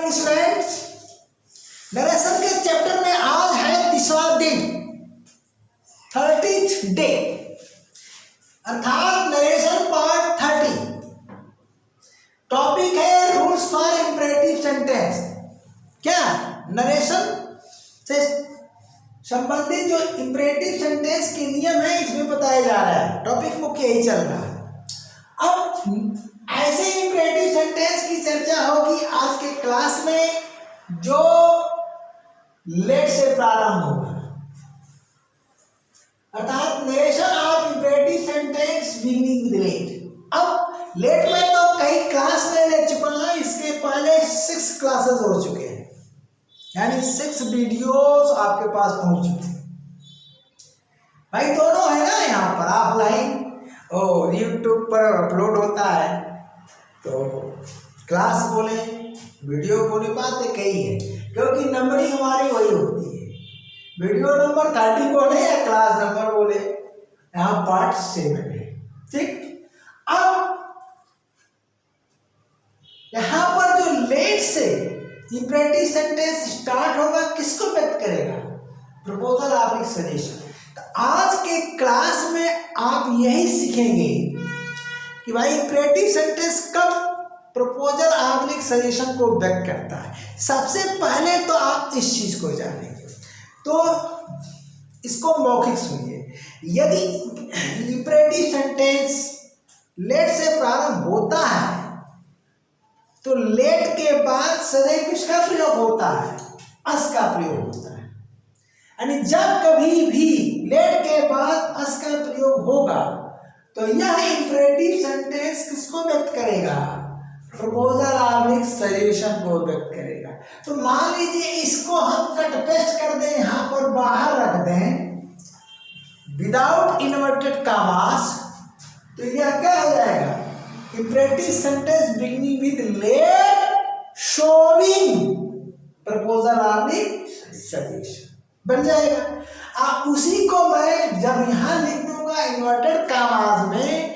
Morning students. Narration के chapter में आज है 30वां दिन, 30th डे, अर्थात नरेशन पार्ट 30। टॉपिक है रूल्स फॉर इंपरेटिव सेंटेंस। क्या नरेशन से संबंधित जो इंपरेटिव सेंटेंस के नियम है इसमें बताया जा रहा है। टॉपिक मुख्य यही चल रहा है। अब ऐसे इंपरेटिव सेंटेंस की चर्चा होगी आज के क्लास में जो लेट से प्रारंभ होगा, अर्थात narration of imperative sentence beginning with let. अब लेट में तो कई क्लास में ले चुका है, इसके पहले 6 क्लासेस हो चुके हैं, यानी 6 वीडियोस आपके पास पहुंच चुके हैं। भाई दोनों है ना, यहाँ पर ऑफलाइन और यूट्यूब पर अपलोड होता है, तो क्लास बोले वीडियो बोले बातें कई है, क्योंकि नंबरिंग हमारी वही होती है। वीडियो नंबर 30 बोले या क्लास नंबर बोले, यहाँ पार्ट 7 है। ठीक, अब यहाँ पर जो लेट से इंपरेटिव सेंटेंस स्टार्ट होगा किसको व्यक्त करेगा? Proposal of suggestion. तो आज के क्लास में आप यही सीखेंगे कि भाई इंपरेटिव सेंटेंस कब प्रपोजल ऑफ सजेशन को व्यक्त करता है। सबसे पहले तो आप इस चीज को जानेंगे, तो इसको मौखिक सुनिए। यदि इंपरेटिव सेंटेंस लेट से प्रारंभ होता है तो लेट के बाद सदैव किसका प्रयोग होता है? अस का प्रयोग होता है। यानी जब कभी भी लेट के बाद अस का प्रयोग होगा तो यह इंपरेटिव सेंटेंस किसको व्यक्त करेगा? प्रपोजल ऑफ सजेशन को व्यक्त करेगा। तो मान लीजिए इसको हम कट पेस्ट कर दें, यहां पर बाहर रख दें विदाउट इन्वर्टेड कॉमास, तो यह क्या हो जाएगा? Imperative sentence beginning with let showing proposal of suggestion बन जाएगा। आप उसी को मैं जब यहां लिख दूंगा इन्वर्टेड कॉमास में,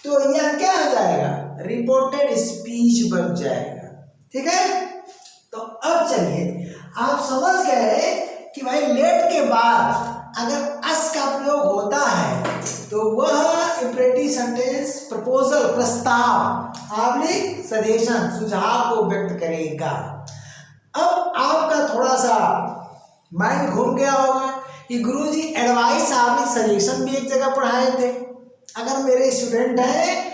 तो यह क्या हो जाएगा? रिपोर्टेड स्पीच बन जाएगा। ठीक है, तो अब चलिए आप समझ गए कि भाई लेट के बाद अगर अस का प्रयोग होता है तो वह इंपरेटिव सेंटेंस प्रपोजल प्रस्ताव ऑब्लिक सजेशन सुझाव को व्यक्त करेगा। अब आपका थोड़ा सा माइंड घूम गया होगा कि गुरुजी एडवाइस ऑब्लिक सजेशन भी एक जगह पढ़ाए थे। अगर मेरे स्टूडेंट हैं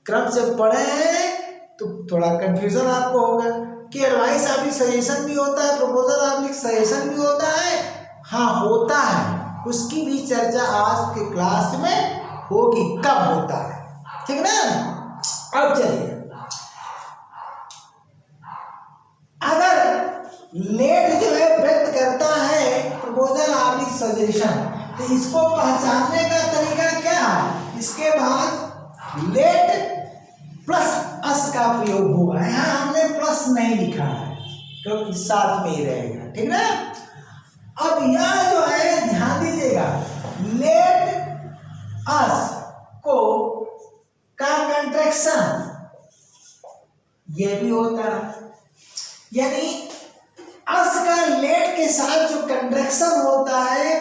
क्रम से पढ़े हैं तो थोड़ा कंफ्यूजन आपको होगा कि एडवाइस ऑब्लिक सजेशन भी होता है, प्रपोजल ऑब्लिक सजेशन भी होता है। हाँ होता है, उसकी भी चर्चा आज के क्लास में होगी, कब होता है। ठीक ना? अब चलिए, अगर लेट जो है व्यक्त करता है प्रपोजल ऑब्लिक सजेशन, तो इसको पहचानने का तरीका क्या है? इसके बाद लेट प्लस अस का प्रयोग होगा। यहाँ हमने प्लस नहीं लिखा है क्योंकि साथ में ही रहेगा। ठीक ना? अब यह जो है ध्यान दीजिएगा, लेट अस को का कंट्रैक्शन ये भी होता है, यानी अस का लेट के साथ जो कंट्रैक्शन होता है,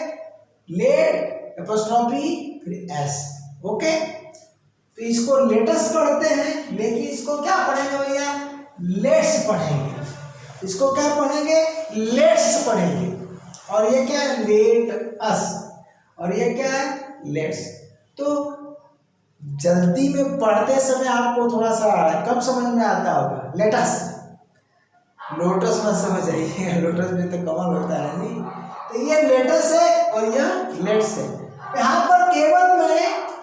लेट एपोस्ट्रोफी फिर एस। ओके, तो इसको लेटस पढ़ते हैं, लेकिन इसको क्या पढ़ेंगे भैया? लेट्स पढ़ेंगे। इसको क्या पढ़ेंगे? लेट्स पढ़ेंगे। और ये क्या है? Let us. और ये क्या है? लेट्स। तो जल्दी में पढ़ते समय आपको थोड़ा सा कम समझ में आता होगा। लेटस, लोटस मत समझ आइए, लोटस में तो कमल होता है नहीं। तो ये लेटस है और यह लेट्स है। यहाँ पर केवल मैं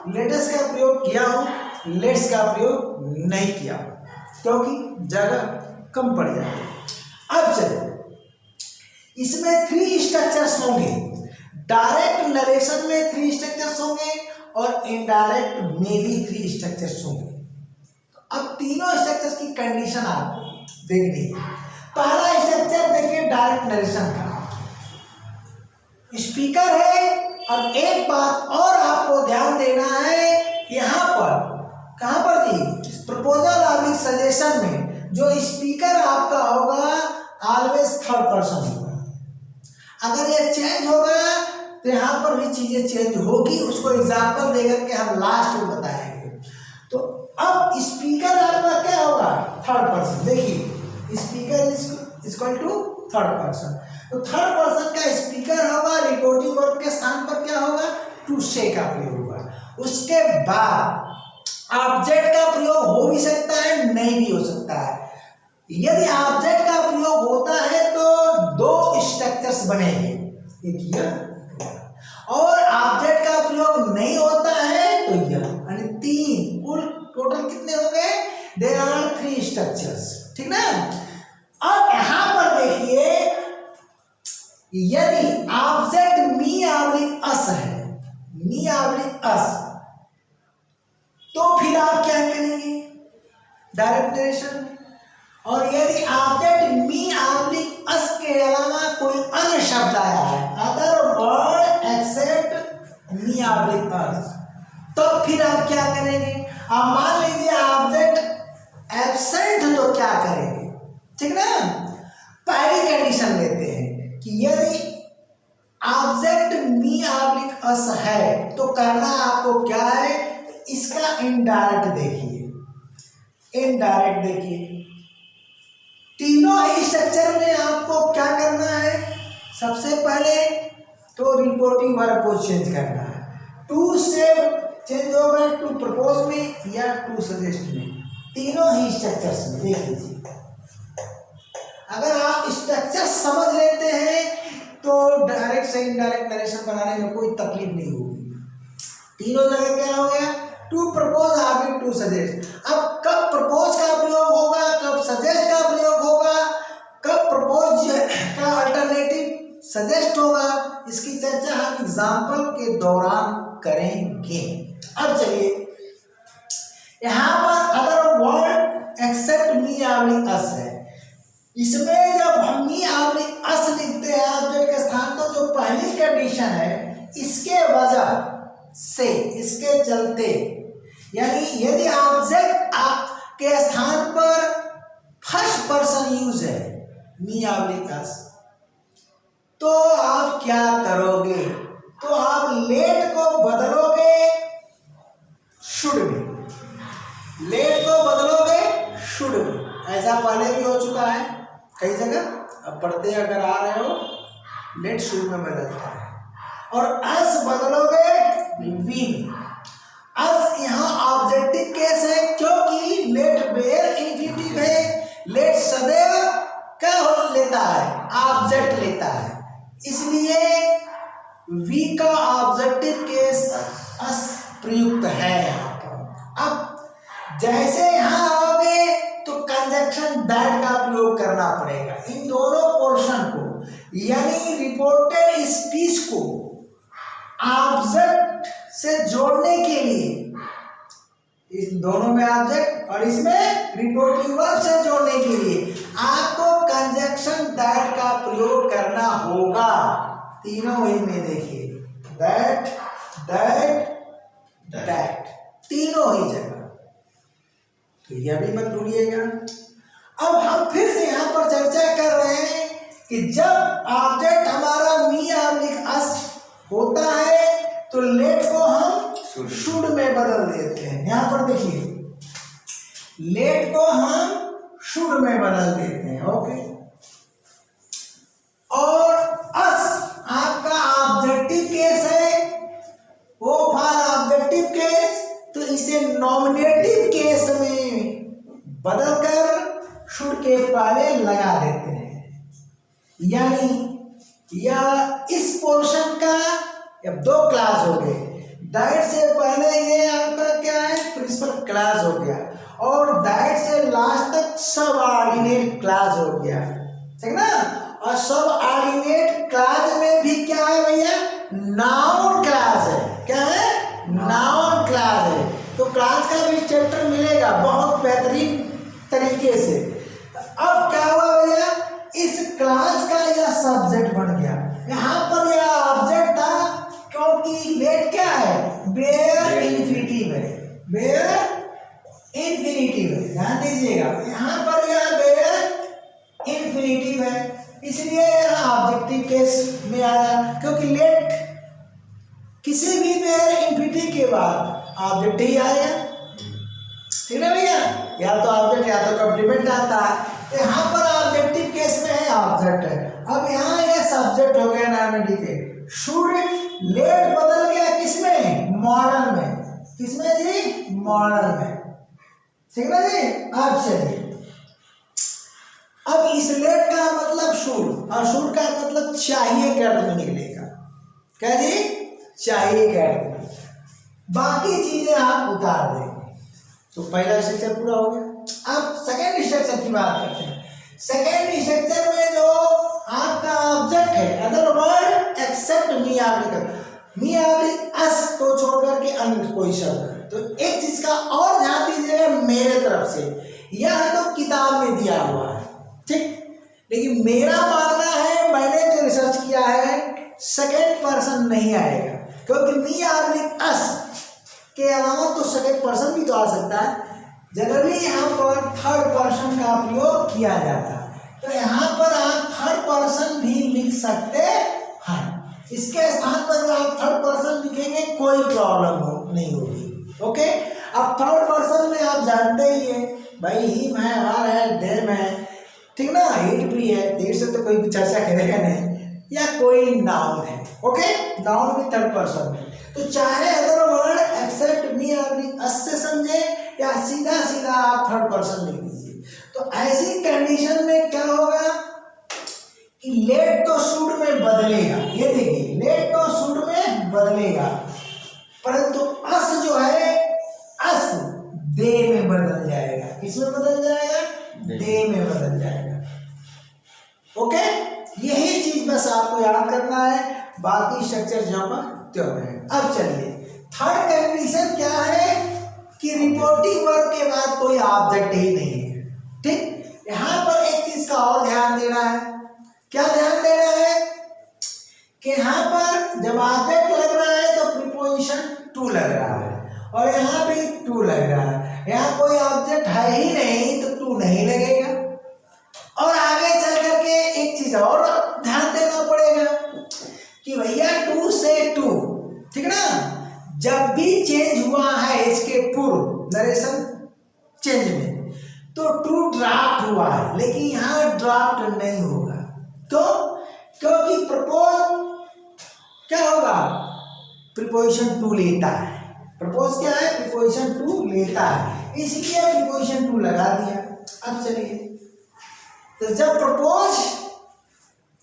लेटस का प्रयोग किया हूँ, लेट्स का प्रयोग नहीं किया क्योंकि जगह कम पड़ जाती है। अब चलिए, इसमें 3 स्ट्रक्चर्स होंगे। डायरेक्ट नरेशन में 3 स्ट्रक्चर्स होंगे और इनडायरेक्ट में भी 3 स्ट्रक्चर्स होंगे। अब तीनों स्ट्रक्चर्स की कंडीशन आपको देखनी है। पहला स्ट्रक्चर देखिए डायरेक्ट नरेशन का। स्पीकर है, और एक बात और आपको ध्यान देना है, यहाँ पर कहाँ पर जी? प्रपोजल ऑब्लिक सजेशन में जो स्पीकर आपका होगा पर्सन होगा। अगर ये चेंज होगा तो यहाँ पर भी चीजें चेंज होगी, उसको एग्जाम्पल देकर के हम लास्ट में बताएंगे। तो अब स्पीकर आपका क्या होगा, थर्ड पर्सन। देखिए speaker is equal to third person, तो थर्ड पर्सन का स्पीकर होगा, रिपोर्टिंग वर्ब के स्थान पर क्या होगा, टू से का प्रयोग होगा। उसके बाद ऑब्जेक्ट का प्रयोग हो भी सकता है, नहीं भी हो सकता है। यदि ऑब्जेक्ट का प्रयोग होता है तो दो स्ट्रक्चर्स बनेंगे, एक यह और ऑब्जेक्ट का प्रयोग नहीं होता है तो यह, यानी तीन, कुल टोटल कितने हो गए, देयर आर 3 स्ट्रक्चर्स, ठीक ना। अब यहां पर देखिए यदि ऑब्जेक्ट मी ऑब्लिक अस है, मी ऑब्लिक अस, तो फिर आप क्या करेंगे, डायरेक्ट नरेशन। और यदि ऑब्जेक्ट मी ऑब्लिक अस के अलावा कोई अन्य शब्द आया है, अदर वर्ड एक्सेप्ट मी ऑब्लिक अस, तो फिर आप क्या करेंगे। अब मान लीजिए ऑब्जेक्ट एब्सेंट, तो क्या करेंगे, ठीक ना। पहली कंडीशन लेते हैं कि यदि ऑब्जेक्ट मी ऑब्लिक अस है तो करना आपको क्या है, इसका इनडायरेक्ट देखिए, इनडायरेक्ट देखिए। तीनों ही स्ट्रक्चर में आपको क्या करना है, सबसे पहले तो रिपोर्टिंग वर्ब को चेंज करना है। टू से चेंज होगा टू प्रपोज में या टू सजेस्ट में, तीनों ही स्ट्रक्चर्स में देख लीजिए। अगर आप स्ट्रक्चर समझ लेते हैं तो डायरेक्ट से इनडायरेक्ट नरेशन बनाने में कोई तकलीफ नहीं होगी। तीनों जगह क्या हो गया, टू प्रपोज आगे टू सजेस्ट। अब कब प्रपोज का प्रयोग होगा, कब सजेस्ट का प्रयोग होगा, कब प्रपोज का अल्टरनेटिव सजेस्ट होगा, इसकी चर्चा हम एग्जाम्पल के दौरान करेंगे। अब चलिए यहां पर अगर वर्ड एक्सेप्ट मी ऑब्लिक अस है, इसमें जब हम मी ऑब्लिक अस लिखते हैं ऑब्जेक्ट के स्थान, तो जो पहली कंडीशन है इसके वजह से, इसके चलते, यानी यदि ऑब्जेक्ट के स्थान पर फर्स्ट पर्सन यूज है मी ऑब्लिक अस, तो आप क्या करोगे, तो आप लेट को बदलोगे शुड में, लेट को बदलोगे शुड में। ऐसा पहले भी हो चुका है कई जगह, अब पढ़ते अगर आ रहे हो, लेट शुड में बदलता है। और अस बदलोगे वी में। अस यहाँ ऑब्जेक्टिव केस है क्योंकि लेट बेयर इन्फिनिटिव है, लेट सदैव क्या लेता है, ऑब्जेक्ट लेता है, इसलिए वी का ऑब्जेक्टिव केस अस प्रयुक्त है यहाँ पर। अब जैसे यहाँ आओगे तो कंजक्शन दैट का प्रयोग करना पड़ेगा इन दोनों पोर्शन को, यानी रिपोर्टेड स्पीच को ऑब्जेक्ट से जोड़ने के लिए, इस दोनों में ऑब्जेक्ट और इसमें रिपोर्टिंग वर्ब से जोड़ने के लिए आपको कंजक्शन दैट का प्रयोग करना होगा। तीनों ही में देखिए, दैट दैट दैट, तीनों ही जगह, तो यह भी मत भूलिएगा। अब हम फिर से यहाँ पर चर्चा कर रहे हैं कि जब ऑब्जेक्ट हमारा मी ऑब्लिक अस होता है तो लेट को हम शुड में बदल देते हैं। यहाँ पर देखिए लेट को हम शुड में बदल देते हैं, ओके। और अस आपका ऑब्जेक्टिव केस है, वो फॉर ऑब्जेक्टिव केस, तो इसे नॉमिनेटिव केस में बदलकर शुड के पहले लगा देते हैं। यानी या इस पोर्शन का अब दो क्लास हो गए, दैट से पहले ये आपका क्या है, प्रिंसिपल क्लास हो गया, और दैट से लास्ट तक सब ऑर्डिनेट क्लास हो गया, ठीक ना। और सब ऑर्डिनेट क्लास में भी क्या है भैया, नाउन क्लास है। क्या है, नाउन क्लास है। तो क्लास का भी चैप्टर मिलेगा बहुत बेहतरीन तरीके से। अब क्या हुआ भैया, इस क्लास का यह सब्जेक्ट बन गया। यहाँ पर यह ऑब्जेक्ट था क्योंकि लेट क्या है, बेयर इन्फिनिटिव है, बेयर इन्फिनिटिव है, ध्यान दीजिएगा। यहाँ पर यह बेयर इन्फिनिटिव है, इसलिए यहाँ ऑब्जेक्टिव केस में आया, क्योंकि लेट किसी भी पेयर इंफिनिटी के बाद ऑब्जेक्ट ही आएगा, ठीक है भैया, या तो ऑब्जेक्ट या तो कॉम्प्लीमेंट आता है। यहाँ पर ऑब्जेक्टिव केस में है ऑब्जेक्ट है। अब यहाँ ये सब्जेक्ट हो गया नॉमिनेटिव। शुड लेट बदल गया किसमें, मॉडल में, किसमें जी, मॉडल में, ठीक है ना जी। अब चलिए, अब इस लेट का मतलब शुड, और शुड का मतलब चाहिए के अर्थ में निकलेगा, क्या जी, चाहिए के अर्थ में। बाकी चीजें आप उतार देंगे। तो पहला स्ट्रक्चर पूरा हो गया। अब सेकेंड स्ट्रक्चर की बात करते हैं। सेकेंड स्ट्रक्चर में जो आपका ऑब्जेक्ट है, अदर वर्ड एक्सेप्ट मी ऑब्लिक अस को छोड़कर के अन्य कोई शब्द। तो एक चीज का और ध्यान दीजिएगा मेरे तरफ से, यह तो किताब में दिया हुआ है, ठीक, लेकिन मेरा मानना है, मैंने जो रिसर्च किया है, सेकेंड पर्सन नहीं आएगा, क्योंकि मी ऑब्लिक अस के अलावा तो सेकेंड पर्सन भी तो आ सकता है। जनरली यहाँ पर थर्ड पर्सन का प्रयोग किया जाता है, तो यहाँ पर आप थर्ड पर्सन भी लिख सकते हैं। इसके स्थान पर आप थर्ड पर्सन लिखेंगे कोई प्रॉब्लम नहीं होगी, ओके। अब थर्ड पर्सन में आप जानते ही है भाई, हिम है, हर है, देम है, ठीक ना, इट भी है, देर से तो कोई चर्चा करेगा नहीं, या कोई नाउन है, ओके, नाउन भी थर्ड पर्सन में। तो चाहे अदर वर्ड एक्सेप्ट मी ऑब्लिक अस से समझे या सीधा सीधा आप थर्ड पर्सन लिख दीजिए। तो ऐसी कंडीशन में क्या होगा कि लेट तो शुड में बदलेगा, ये देखिए, लेट तो शुड में बदलेगा, परंतु अस जो है, अस दे में बदल जाएगा। किसमें बदल जाएगा, दे में बदल जाएगा, ओके। यही चीज बस आपको याद करना है, बाकी स्ट्रक्चर जो है। अब चलिए, थर्ड कंडीशन क्या है कि रिपोर्टिंग वर्ब के बाद कोई ऑब्जेक्ट ही नहीं है, ठीक। यहां पर एक चीज का और ध्यान देना है। क्या ध्यान देना है कि यहाँ पर जब ऑब्जेक्ट लग रहा है तो प्रीपोजिशन टू लग रहा है, और यहाँ भी टू लग रहा है। यहाँ कोई ऑब्जेक्ट है ही नहीं तो टू नहीं लगेगा। और आगे चल करके एक चीज और ध्यान देना पड़ेगा कि भैया टू से टू, ठीक ना, जब भी चेंज हुआ है इसके पूर्व नरेशन चेंज में, तो टू ड्राफ्ट हुआ है, लेकिन यहाँ ड्राफ्ट नहीं होगा। तो क्योंकि प्रपोज क्या होगा, प्रीपोजिशन टू लेता है। प्रपोज क्या है, प्रीपोजिशन टू लेता है, इसलिए प्रीपोजिशन टू लगा दिया। अब चलिए, तो जब प्रपोज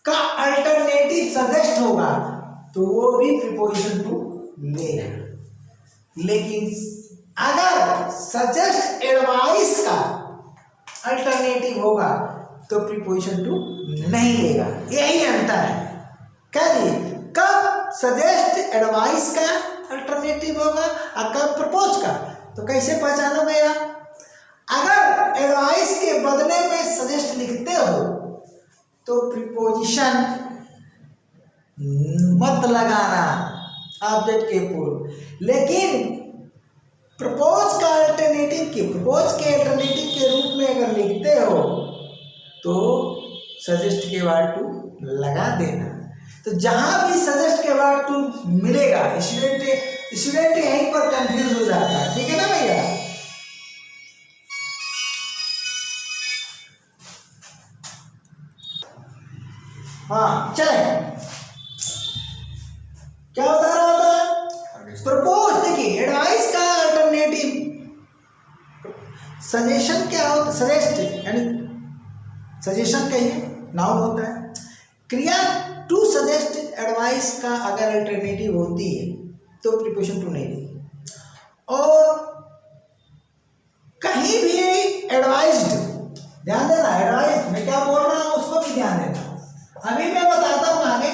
का अल्टरनेटिव सजेस्ट होगा तो वो भी प्रीपोजिशन टू लेगा, लेकिन अगर सजेस्ट एडवाइस का अल्टरनेटिव होगा तो प्रीपोजिशन टू नहीं लेगा। यही अंतर है। क्या जी, कब सजेस्ट एडवाइस का अल्टरनेटिव होगा और कब प्रपोज का। तो कैसे पहचानोगे आप, अगर एडवाइस के बदले में सजेस्ट लिखते हो तो प्रीपोजिशन मत लगाना ऑब्जेक्ट के पूर्व, लेकिन प्रपोज के अल्टरनेटिव के रूप में अगर लिखते हो तो सजेस्ट के बाद टू लगा देना। तो जहां भी सजेस्ट के बाद टू मिलेगा, स्टूडेंट यहीं पर कंफ्यूज हो जाता है, ठीक है ना भैया। हाँ चले, क्या बता रहा था, प्रपोज। देखिए, एडवाइस का अल्टरनेटिव सजेशन क्या होता है, सजेस्ट यानी सजेशन कहिए नाउन होता है। क्रिया टू सजेस्ट एडवाइस का अगर अल्टरनेटिव होती है तो प्रीपोजिशन टू नहीं लेगी। और कहीं भी एडवाइस्ड, ध्यान देना, एडवाइस मैं क्या बोल रहा हूं उसको भी ध्यान देना। अभी मैं बताता हूं आगे।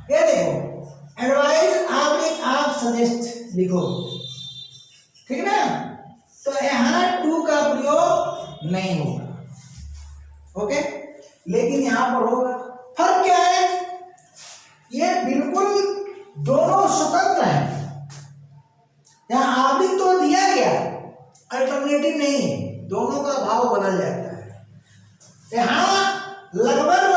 ये देखो, एडवाइस आप सजेस्ट लिखो, ठीक है ना, तो यहां टू का प्रयोग नहीं होगा, ओके, लेकिन यहां पर होगा। फर्क क्या है, ये बिल्कुल दोनों स्वतंत्र हैं। यहां आदि तो दिया गया, अल्टरनेटिव नहीं है, दोनों का भाव बदल जाता है। यहां लगभग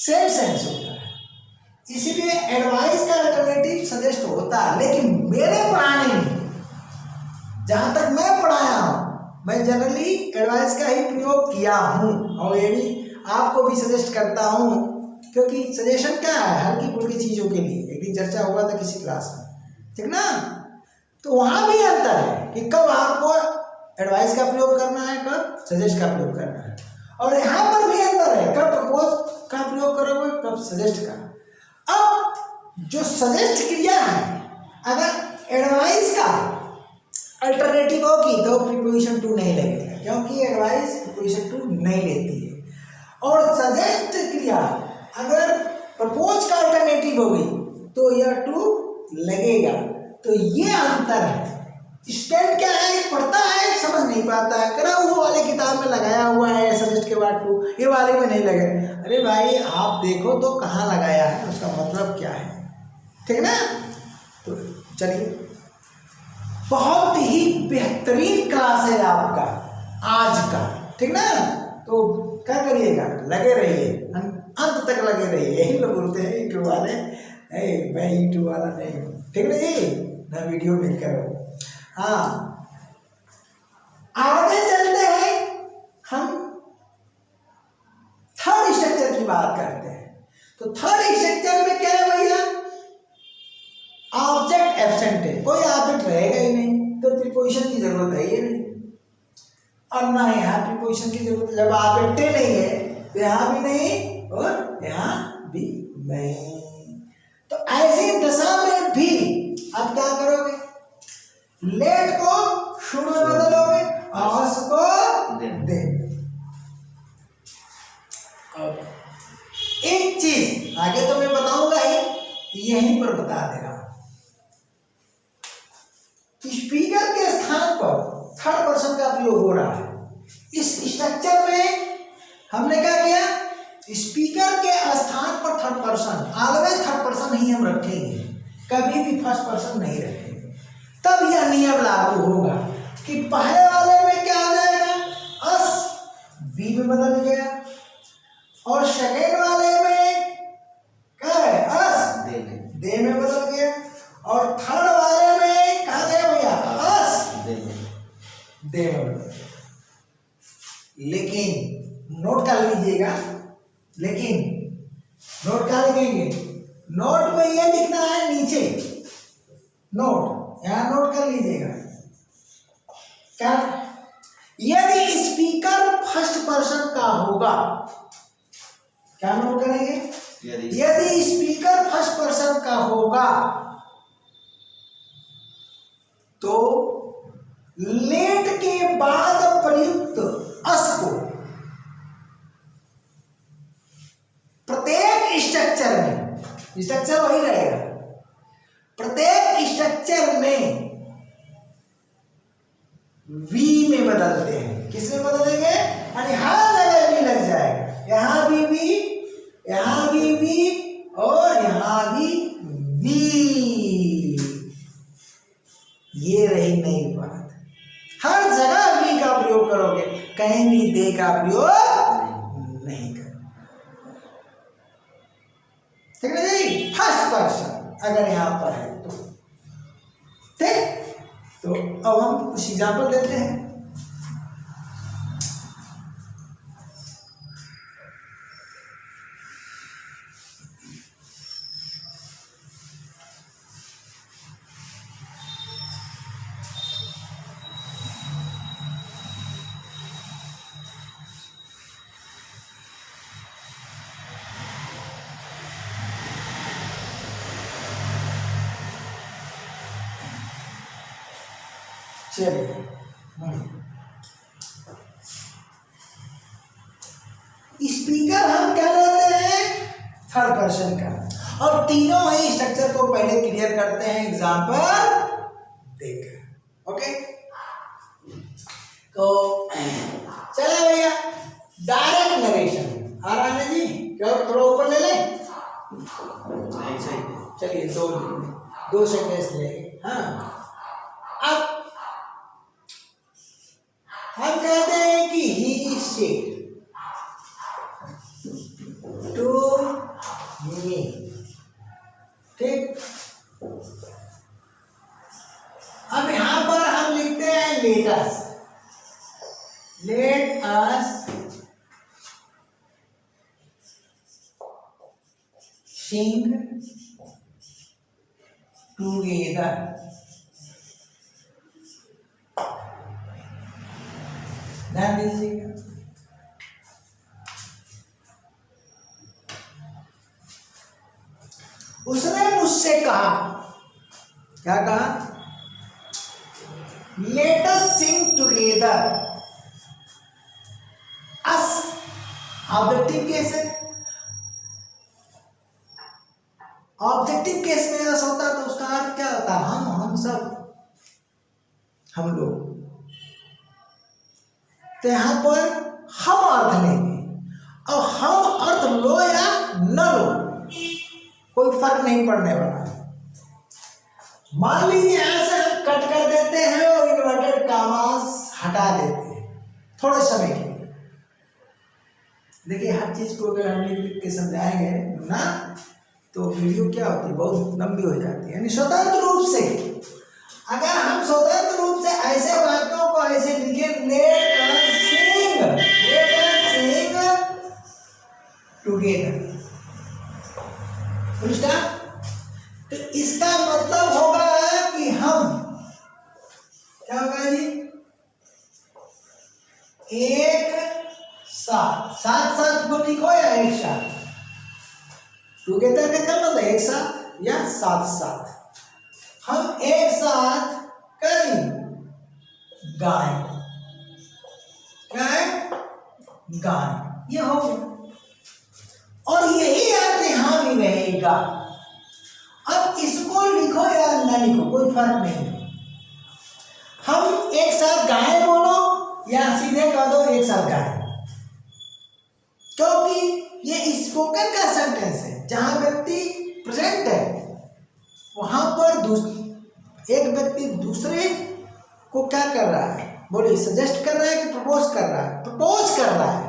सेम सेंस होता है। इसीलिए एडवाइस का अल्टरनेटिव सजेस्ट होता है, लेकिन मेरे पढ़ाने में जहाँ तक मैं पढ़ाया हूँ, मैं जनरली एडवाइस का ही प्रयोग किया हूँ और ये भी आपको भी सजेस्ट करता हूँ, क्योंकि सजेशन क्या है, हल्की फुल्की चीज़ों के लिए। एक दिन चर्चा हुआ था किसी क्लास में, ठीक ना। तो वहाँ भी अंतर है कि कब आपको एडवाइस का प्रयोग करना है, कब सजेस्ट का प्रयोग करना है। और यहाँ पर भी अंतर है, कब प्रपोज का प्रयोग करोगे, कब सजेस्ट का। अब जो सजेस्ट क्रिया है, अगर एडवाइस का अल्टरनेटिव होगी तो प्रीपोजिशन टू नहीं लगेगा, क्योंकि एडवाइस प्रीपोजिशन टू नहीं लेती है। और सजेस्ट क्रिया अगर प्रपोज का अल्टरनेटिव होगी तो यह टू लगेगा। तो ये अंतर है। स्टूडेंट क्या है, पढ़ता है समझ नहीं पाता है, करा वो वाले किताब में लगाया हुआ है सजेस्ट के बाद टू, ये वाले में नहीं लगे। अरे भाई आप देखो तो कहाँ लगाया है, उसका मतलब क्या है, ठीक ना। तो चलिए, बहुत ही बेहतरीन क्लास है आपका आज का, ठीक ना। तो क्या करिएगा, लगे रहिए, अंत तक लगे रहिए। यही लोग बोलते हैं यूट्यूब वाले, मैं यूट्यूब वाला नहीं हूँ, ठीक ना जी, ना वीडियो मेकर हूँ। हाँ, आगे चलते हैं, हम थर्ड स्ट्रक्चर की बात करते हैं। तो थर्ड स्ट्रक्चर में क्या है भैया, ऑब्जेक्ट एब्सेंट है, कोई ऑब्जेक्ट रहेगा ही नहीं, तो प्रीपोजिशन की जरूरत है ही नहीं, और ना यहाँ प्रीपोजिशन की जरूरत। जब ऑब्जेक्ट नहीं है तो यहाँ भी नहीं और यहाँ भी नहीं। तो ऐसी दशा में भी आप क्या करोगे, लेट को शुरू में बदलोगे और अस को दे। एक चीज आगे तो मैं बताऊंगा ही, यहीं पर बता दे रहा हूं। स्पीकर के स्थान पर थर्ड पर्सन का प्रयोग हो रहा है। इस स्ट्रक्चर में हमने क्या किया, स्पीकर के स्थान पर third person, always third person ही हम रखेंगे, कभी भी फर्स्ट पर्सन नहीं रखेंगे। तब यह नियम लागू होगा कि पहले वाले में क्या हो जाएगा, अस बी में बदल गया, और सेकेंड वाले में क्या है, अस दे में बदल गया, और थर्ड वाले में कहा गया भैया, अस दे में बदल गया। लेकिन नोट कर लीजिएगा, लेकिन नोट क्या लिखेंगे, नोट में ये लिखना है नीचे, नोट यहां नोट कर लीजिएगा क्या, यदि स्पीकर फर्स्ट पर्सन का होगा, क्या नोट करेंगे, यदि स्पीकर फर्स्ट पर्सन का होगा तो लेट के बाद प्रयुक्त अस को प्रत्येक स्ट्रक्चर में, स्ट्रक्चर वही रहेगा, प्रत्येक स्ट्रक्चर में वी में बदलते हैं। किस में बदलेंगे, यानी हर जगह वी लग जाएगा, यहां भी वी, यहां भी वी, और यहां भी वी। ये रही नई बात, हर जगह वी का प्रयोग करोगे, कहीं भी दे का प्रयोग नहीं करोगे, ठीक है जी। फर्स्ट पर्सन अगर यहां पर है तो ठीक। तो अब हम कुछ एग्जाम्पल देते हैं। चलिए, स्पीकर हम क्या लेते हैं, थर्ड पर्सन का, और तीनों ही स्ट्रक्चर को पहले क्लियर करते हैं एग्जांपल देकर। ओके, तो चलो भैया, डायरेक्ट नरेशन आ रहा है जी, क्या थोड़ा ऊपर ले लें, चलिए दो सेंटेंस ले। हाँ, अब हम कहते हैं कि he said to let us sing together. ध्यान दीजिएगा, उसने मुझसे कहा, क्या कहा? Let us sing together. Us objective case है, ऑब्जेक्टिव केस में अस होता तो उसका अर्थ क्या होता? हम सब, हम लोग। तो यहां पर हम अर्थ लेंगे, और हम अर्थ लो या न लो कोई फर्क नहीं पड़ने वाला। मान लीजिए यहां से हम कट कर देते हैं और इन्वर्टेड कामास हटा देते हैं थोड़े समय के लिए। देखिए, हर चीज को अगर हम लिख के समझाएंगे ना तो वीडियो क्या होती है, बहुत लंबी हो जाती है। यानी स्वतंत्र रूप से, अगर हम स्वतंत्र रूप से ऐसे वाक्यों को ऐसे लिखे, लेट अस सिंग टुगेदर, तो इसका मतलब होगा कि हम, क्या होगा जी? एक साथ, साथ साथ को लिखो या एक साथ? टुगेदर का क्या मतलब? एक साथ या साथ साथ। हम एक साथ करें गाय, क्या है? गाय, ये हो गया। और यही अर्थ यहां भी रहेगा। अब इसको लिखो या न लिखो कोई फर्क नहीं। हम एक साथ गाय बोलो या सीधे कह दो एक साथ गाय, क्योंकि ये स्पोकन का सेंटेंस है। जहां व्यक्ति प्रेजेंट है वहां पर एक व्यक्ति दूसरे को क्या कर रहा है? बोलिए, सजेस्ट कर रहा है कि प्रपोज कर रहा है? प्रपोज कर रहा है।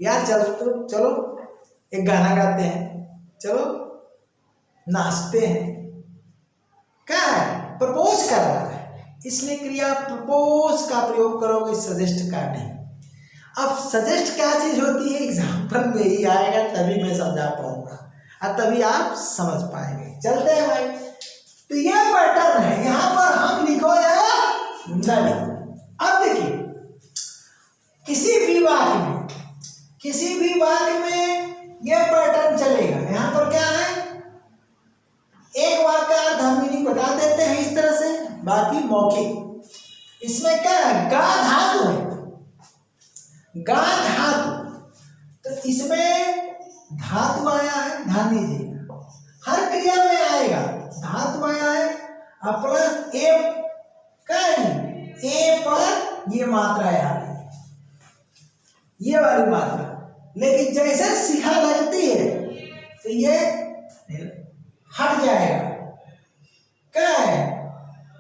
यार चलो एक गाना गाते हैं, चलो नाचते हैं, क्या है? प्रपोज कर रहा है, इसलिए क्रिया प्रपोज का प्रयोग करोगे, सजेस्ट का नहीं। अब सजेस्ट क्या चीज होती है एग्जाम्पल में ही आएगा, तभी मैं समझा पाऊंगा और तभी आप समझ पाएंगे। चलते हैं भाई। तो यह पैटर्न है, यहां पर हम लिखो या न लिखो। अब देखिए, किसी भी वाक्य में यह पैटर्न चलेगा। यहां पर क्या है? एक वाक्य का अर्थ हम मीनिंग बता देते हैं इस तरह से, बाकी मौखिक। इसमें क्या है? गा धातु है, गा धातु, तो इसमें धातु आया है। ध्यान दीजिएगा, हर क्रिया में आएगा धातु आया है, प्लस ए पर ये मात्रा आ रही है, ये वाली मात्रा। लेकिन जैसे शिखा लगती है तो ये हट जाएगा, क्या है?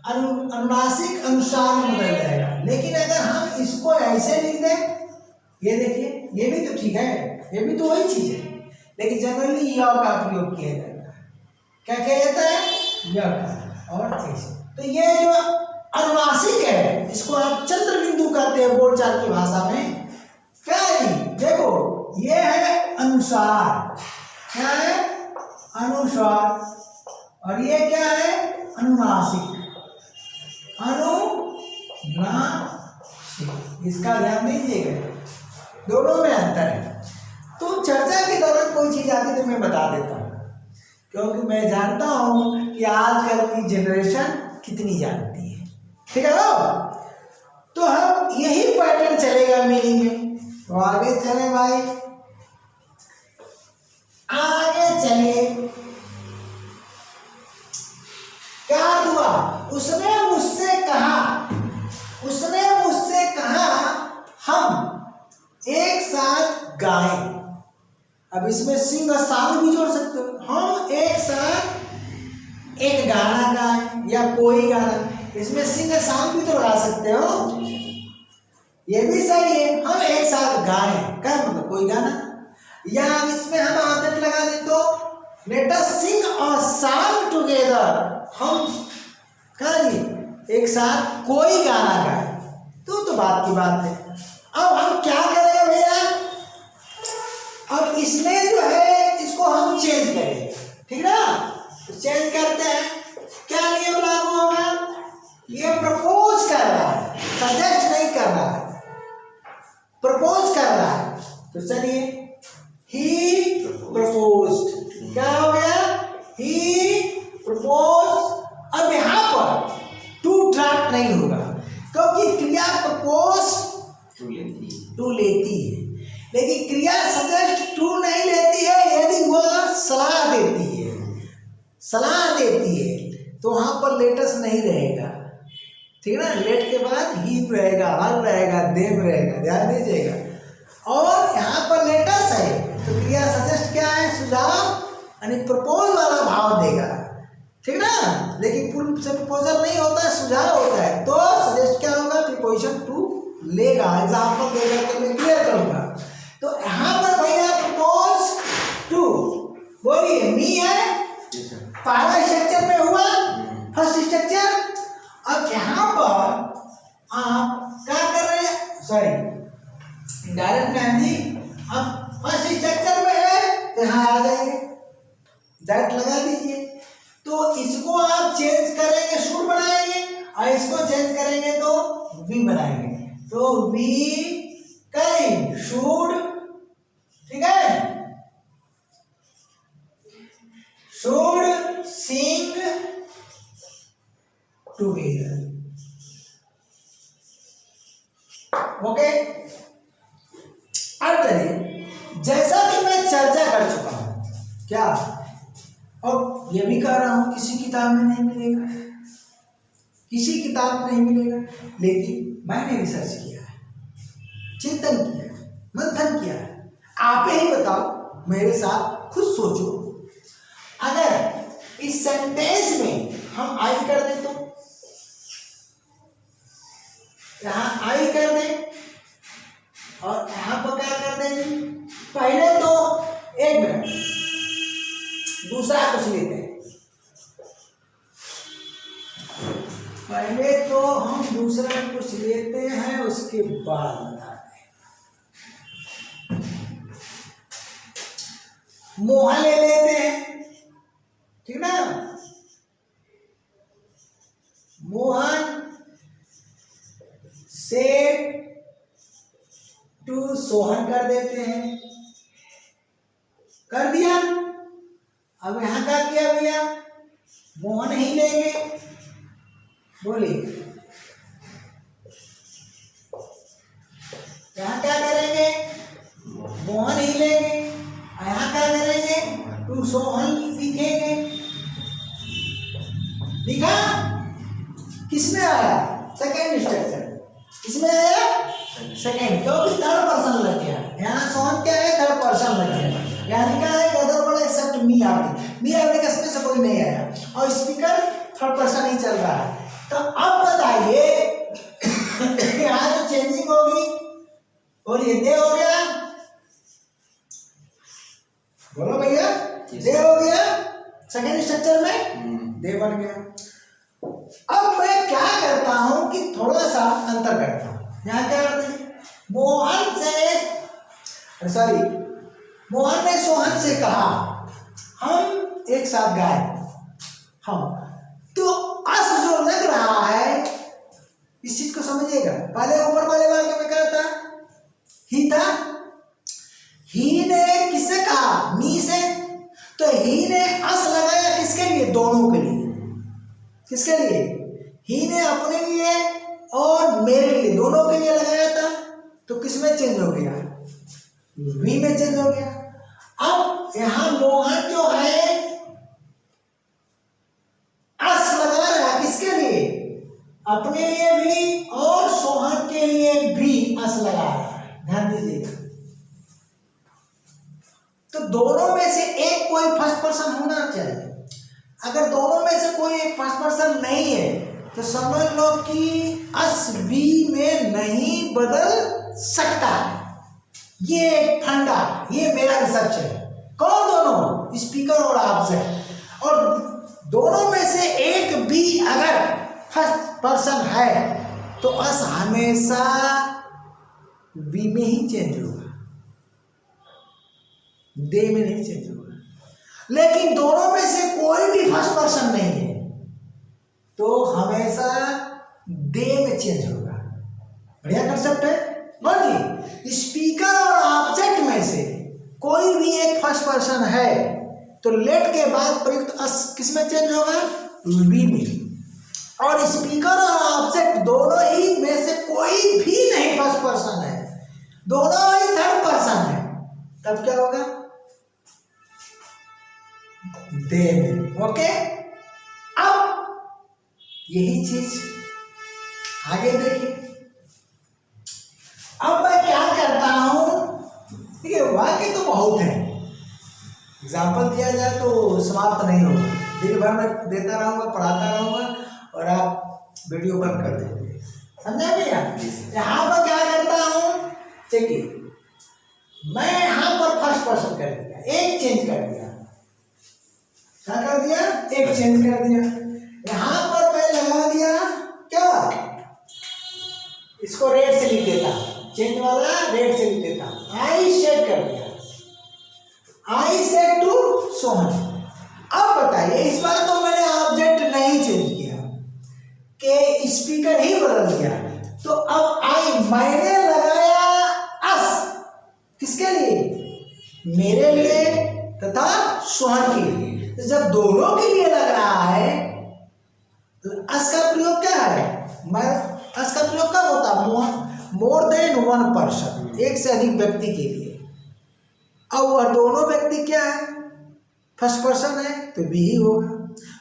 अनुनासिक अनुसार में बदल जाएगा। लेकिन अगर हम इसको ऐसे लिख दें, ये देखिए, ये भी तो ठीक है, ये भी तो वही चीज है, लेकिन जनरली य का प्रयोग किया जाता है। क्या किया जाता है? य का, और ऐसे। तो ये जो अनुनासिक है, इसको आप चंद्र बिंदु कहते हैं बोलचाल की भाषा में। क्या है? देखो, ये है अनुसार, क्या है? अनुसार, और ये क्या है? अनुनासिक, अनुनासिक। इसका ध्यान दीजिएगा, दोनों में अंतर है। तो चर्चा के दौरान कोई चीज आती तो मैं बता देता हूँ, क्योंकि मैं जानता हूँ कि आजकल की जनरेशन कितनी जानती है। ठीक है ना? तो हम यही पैटर्न चलेगा मीनिंग में। तो आगे चले भाई, आगे चलिए। क्या हुआ? उसने मुझसे कहा हम एक साथ गाएं। अब इसमें सिंग और सॉन्ग भी जोड़ सकते हो। हम एक साथ एक गाना गाएं या कोई गाना, इसमें सिंग और सॉन्ग भी तो गा सकते हो, ये भी सही है। हम एक साथ गाएं, क्या मतलब? कोई गाना, या इसमें हम आदत लगा दें तो let us sing a song together, हम क्या एक साथ कोई गाना गाए, तो बात की बात है। अब अब हम क्या करेंगे भैया, अब इसमें जो है इसको हम चेंज करेंगे, ठीक ना। चेंज करते हैं, क्या नियम लागू होगा, ये प्रपोज कर रहा है, सजेस्ट नहीं कर रहा है, प्रपोज कर रहा है। तो चलिए, ही प्रपोज्ड, क्या हो गया, ही प्रपोज। अब यहां पर टू ड्राफ्ट नहीं होगा, क्योंकि क्रिया प्रपोज टू लेती है, लेकिन क्रिया सजेस्ट टू नहीं लेती है। यदि वह सलाह देती है, सलाह देती है, तो वहां पर लेटस नहीं रहेगा, ठीक है ना। लेट के बाद ही रहेगा, हर रहेगा, देम रहेगा, ध्यान दीजिएगा। और यहाँ पर लेटस है, तो क्रिया सजेस्ट क्या है, सुझाव यानी प्रपोज वाला भाव देगा, ठीक ना। लेकिन पूर्ण से प्रपोजल नहीं होता है, सुझाव होता है। तो सजेस्ट क्या होगा, प्रीपोजिशन टू लेगा। एग्जाम्पल देगा तो मैं क्लियर करूंगा। तो यहाँ पर भैया प्रपोज टू, बोलिए मी है, पहला स्ट्रक्चर में हुआ, फर्स्ट स्ट्रक्चर। अब यहाँ पर आप क्या कर रहे हैं, सॉरी डायरेक्ट गांधी, अब फर्स्ट स्ट्रक्चर में है तो यहाँ आ जाएंगे, दैट लगा दीजिए। तो इसको आप चेंज करेंगे, शुड बनाएंगे, और इसको चेंज करेंगे तो वी बनाएंगे। तो वी करें शुड, ठीक है, शुड सिंग टुगेदर, ओके। अब चलिए, जैसा कि मैं चर्चा कर चुका हूं, क्या, और ये भी कह रहा हूं किसी किताब में नहीं मिलेगा, किसी किताब में नहीं मिलेगा, लेकिन मैंने रिसर्च किया है, चिंतन किया है, मंथन किया है। आप ही बताओ, मेरे साथ खुद सोचो, अगर इस सेंटेंस में हम आई कर दें तो, यहां आई कर दें और यहां पर क्या कर दें, पहले तो एक मिनट, दूसरा कुछ लेते हैं, पहले तो हम दूसरा कुछ लेते हैं, उसके बाद बताते हैं। मोहन ले लेते हैं, ठीक ना, मोहन से टू सोहन कर देते हैं, कर दिया। अब यहां क्या किया भैया, मोहन ही लेंगे, बोलिए यहां क्या करेंगे, मोहन ही लेंगे, यहां क्या करेंगे, टू सोहन लिखेंगे। लिखा, किसमें आया, सेकेंड स्ट्रक्चर, किसमें आया, सेकेंड, क्योंकि थर्ड पर्सन लग गया। यहाँ सोहन क्या है, थर्ड पर्सन लग गया, यानी क्या है, अदर वर्ड एक्सेप्ट मी आपकी, मी आपने कसम से कोई नहीं आया, और स्पीकर थर्ड पर्सन ही चल रहा है। तो अब बताइए यहाँ जो चेंजिंग होगी, बोलिए दे हो गया, बोलो भैया, दे हो गया, सेकेंड स्ट्रक्चर में दे बन गया। अब मैं क्या करता हूं कि थोड़ा सा अंतर करता हूं, यहाँ क्या करते हैं, मोहन से, सॉरी, मोहन ने सोहन से कहा, हम एक साथ गाए, हम, तो अस जो लग रहा है, इस चीज को समझिएगा। पहले ऊपर वाले वाक्य में क्या था, ही था, ही ने किससे कहा, मी से, तो ही ने अस लगाया किसके लिए, दोनों के लिए, किसके लिए, ही ने अपने लिए और मेरे लिए, दोनों के लिए लगाया था। तो किस में चेंज हो गया, वी में चेंज हो गया। अब यहां मोहन जो है अस लगा रहा है, किसके लिए, अपने लिए भी और सोहन के लिए भी अस लगा रहा है, ध्यान दीजिएगा। तो दोनों में से एक कोई फर्स्ट पर्सन होना चाहिए। अगर दोनों में से कोई एक फर्स्ट पर्सन नहीं है तो समझ लो कि अस वी में नहीं बदल सकता है। ये एक फंडा, ये मेरा रिसर्च है। कौन दोनों, स्पीकर और ऑब्जेक्ट, और दोनों में से एक भी अगर फर्स्ट पर्सन है तो अस हमेशा वी में ही चेंज होगा, दे में नहीं चेंज होगा। लेकिन दोनों में से कोई भी फर्स्ट पर्सन नहीं है तो हमेशा दे में चेंज होगा। बढ़िया कंसेप्ट है। मान ली स्पीकर और ऑब्जेक्ट में से कोई भी एक फर्स्ट पर्सन है तो लेट के बाद प्रयुक्त अस किस में चेंज होगा, वी में। और स्पीकर और ऑब्जेक्ट दोनों ही में से कोई भी नहीं फर्स्ट पर्सन है, दोनों ही थर्ड पर्सन है, तब क्या होगा, दे में। ओके, अब यही चीज आगे देखिए। अब मैं क्या करता हूं, देखिए वाक्य तो बहुत है, एग्जाम्पल दिया जाए तो समाप्त नहीं होगा, दिन भर मैं देता रहूंगा, पढ़ाता रहूंगा और आप वीडियो बंद कर देंगे, समझा भैया। यहाँ पर क्या करता हूँ, देखिए मैं यहाँ पर फर्स्ट पर्सन कर दिया, एक चेंज कर दिया, क्या कर दिया, एक चेंज कर दिया। यहाँ पर मैं लगा दिया क्या, इसको रेड से लिख देता, चेंज वाला रेड से लिख देता, आई सेट कर दिया, आई सेट टू सोहन। अब बताइए, इस बार तो मैंने ऑब्जेक्ट नहीं चेंज किया, के स्पीकर ही बदल दिया, तो अब आई मैंने लगाया अस, किसके लिए, मेरे लिए तथा सोहन के लिए। तो जब दोनों के लिए लग रहा है तो अस का प्रयोग क्या है, मैं अस का प्रयोग कब होता है, मोर देन वन पर्सन, एक से अधिक व्यक्ति के लिए। अब वह दोनों व्यक्ति क्या है, फर्स्ट पर्सन है तो वी ही होगा,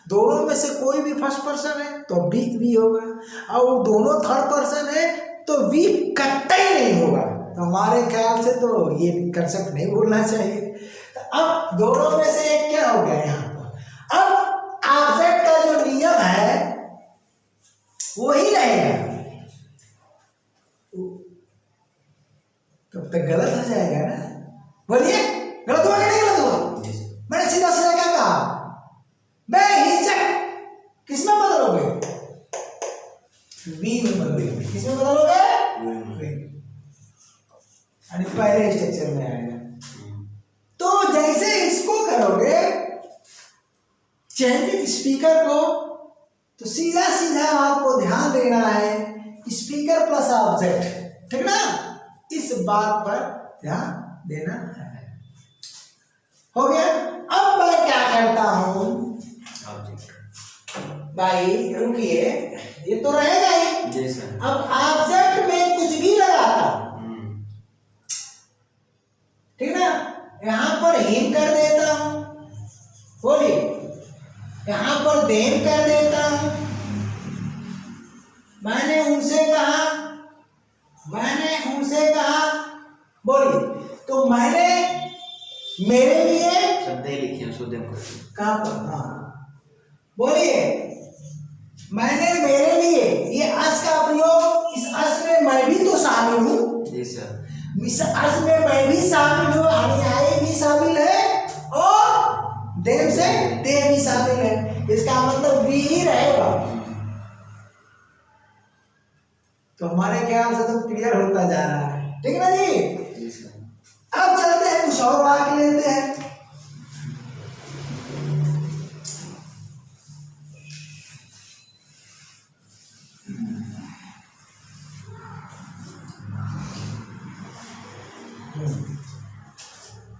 दोनों में से कोई भी फर्स्ट पर्सन है तो वी होगा, और वो दोनों थर्ड पर्सन है तो वी कतई नहीं होगा। तो हमारे ख्याल से तो ये कंसेप्ट नहीं भूलना चाहिए। तो अब दोनों में से एक क्या हो गया यहाँ पर, अब ऑब्जेक्ट का जो नियम है वही रहेगा, तब तक गलत हो जाएगा ना, बोलिए गलत हुआ कि नहीं गलत हुआ, मैंने सीधा सीधा क्या कहा, बेहिचक किसमें बदलोगे, वी में बदलोगे, किसमें बदलोगे, पहले स्ट्रक्चर में आएगा। तो जैसे इसको करोगे चेंज स्पीकर को, तो सीधा सीधा आपको ध्यान देना है स्पीकर प्लस ऑब्जेक्ट, ठीक ना, इस बात पर ध्यान देना है। हो गया। अब मैं क्या करता हूं, भाई रुकिए, ये तो रहेगा ही, अब ऑब्जेक्ट में कुछ भी लगाता हूं, ठीक ना, यहां पर हिम कर देता हूं, बोलिए यहां पर देम कर देता हूं, मैंने उनसे कहा, बोलिए, तो मैंने मेरे लिए शब्द लिखे कहां पर, हाँ बोलिए, मैंने मेरे लिए, ये अस का प्रयोग, इस अस में मैं भी तो शामिल हूं, जी सर, इस अस में मैं भी शामिल हूं, आई भी शामिल है और देव से दे भी शामिल है, इसका मतलब वी ही रहेगा। तो हमारे ख्याल से तो क्लियर होता जा रहा है, ठीक है ना जी। अब चलते हैं कुछ और वाक्य लेते हैं।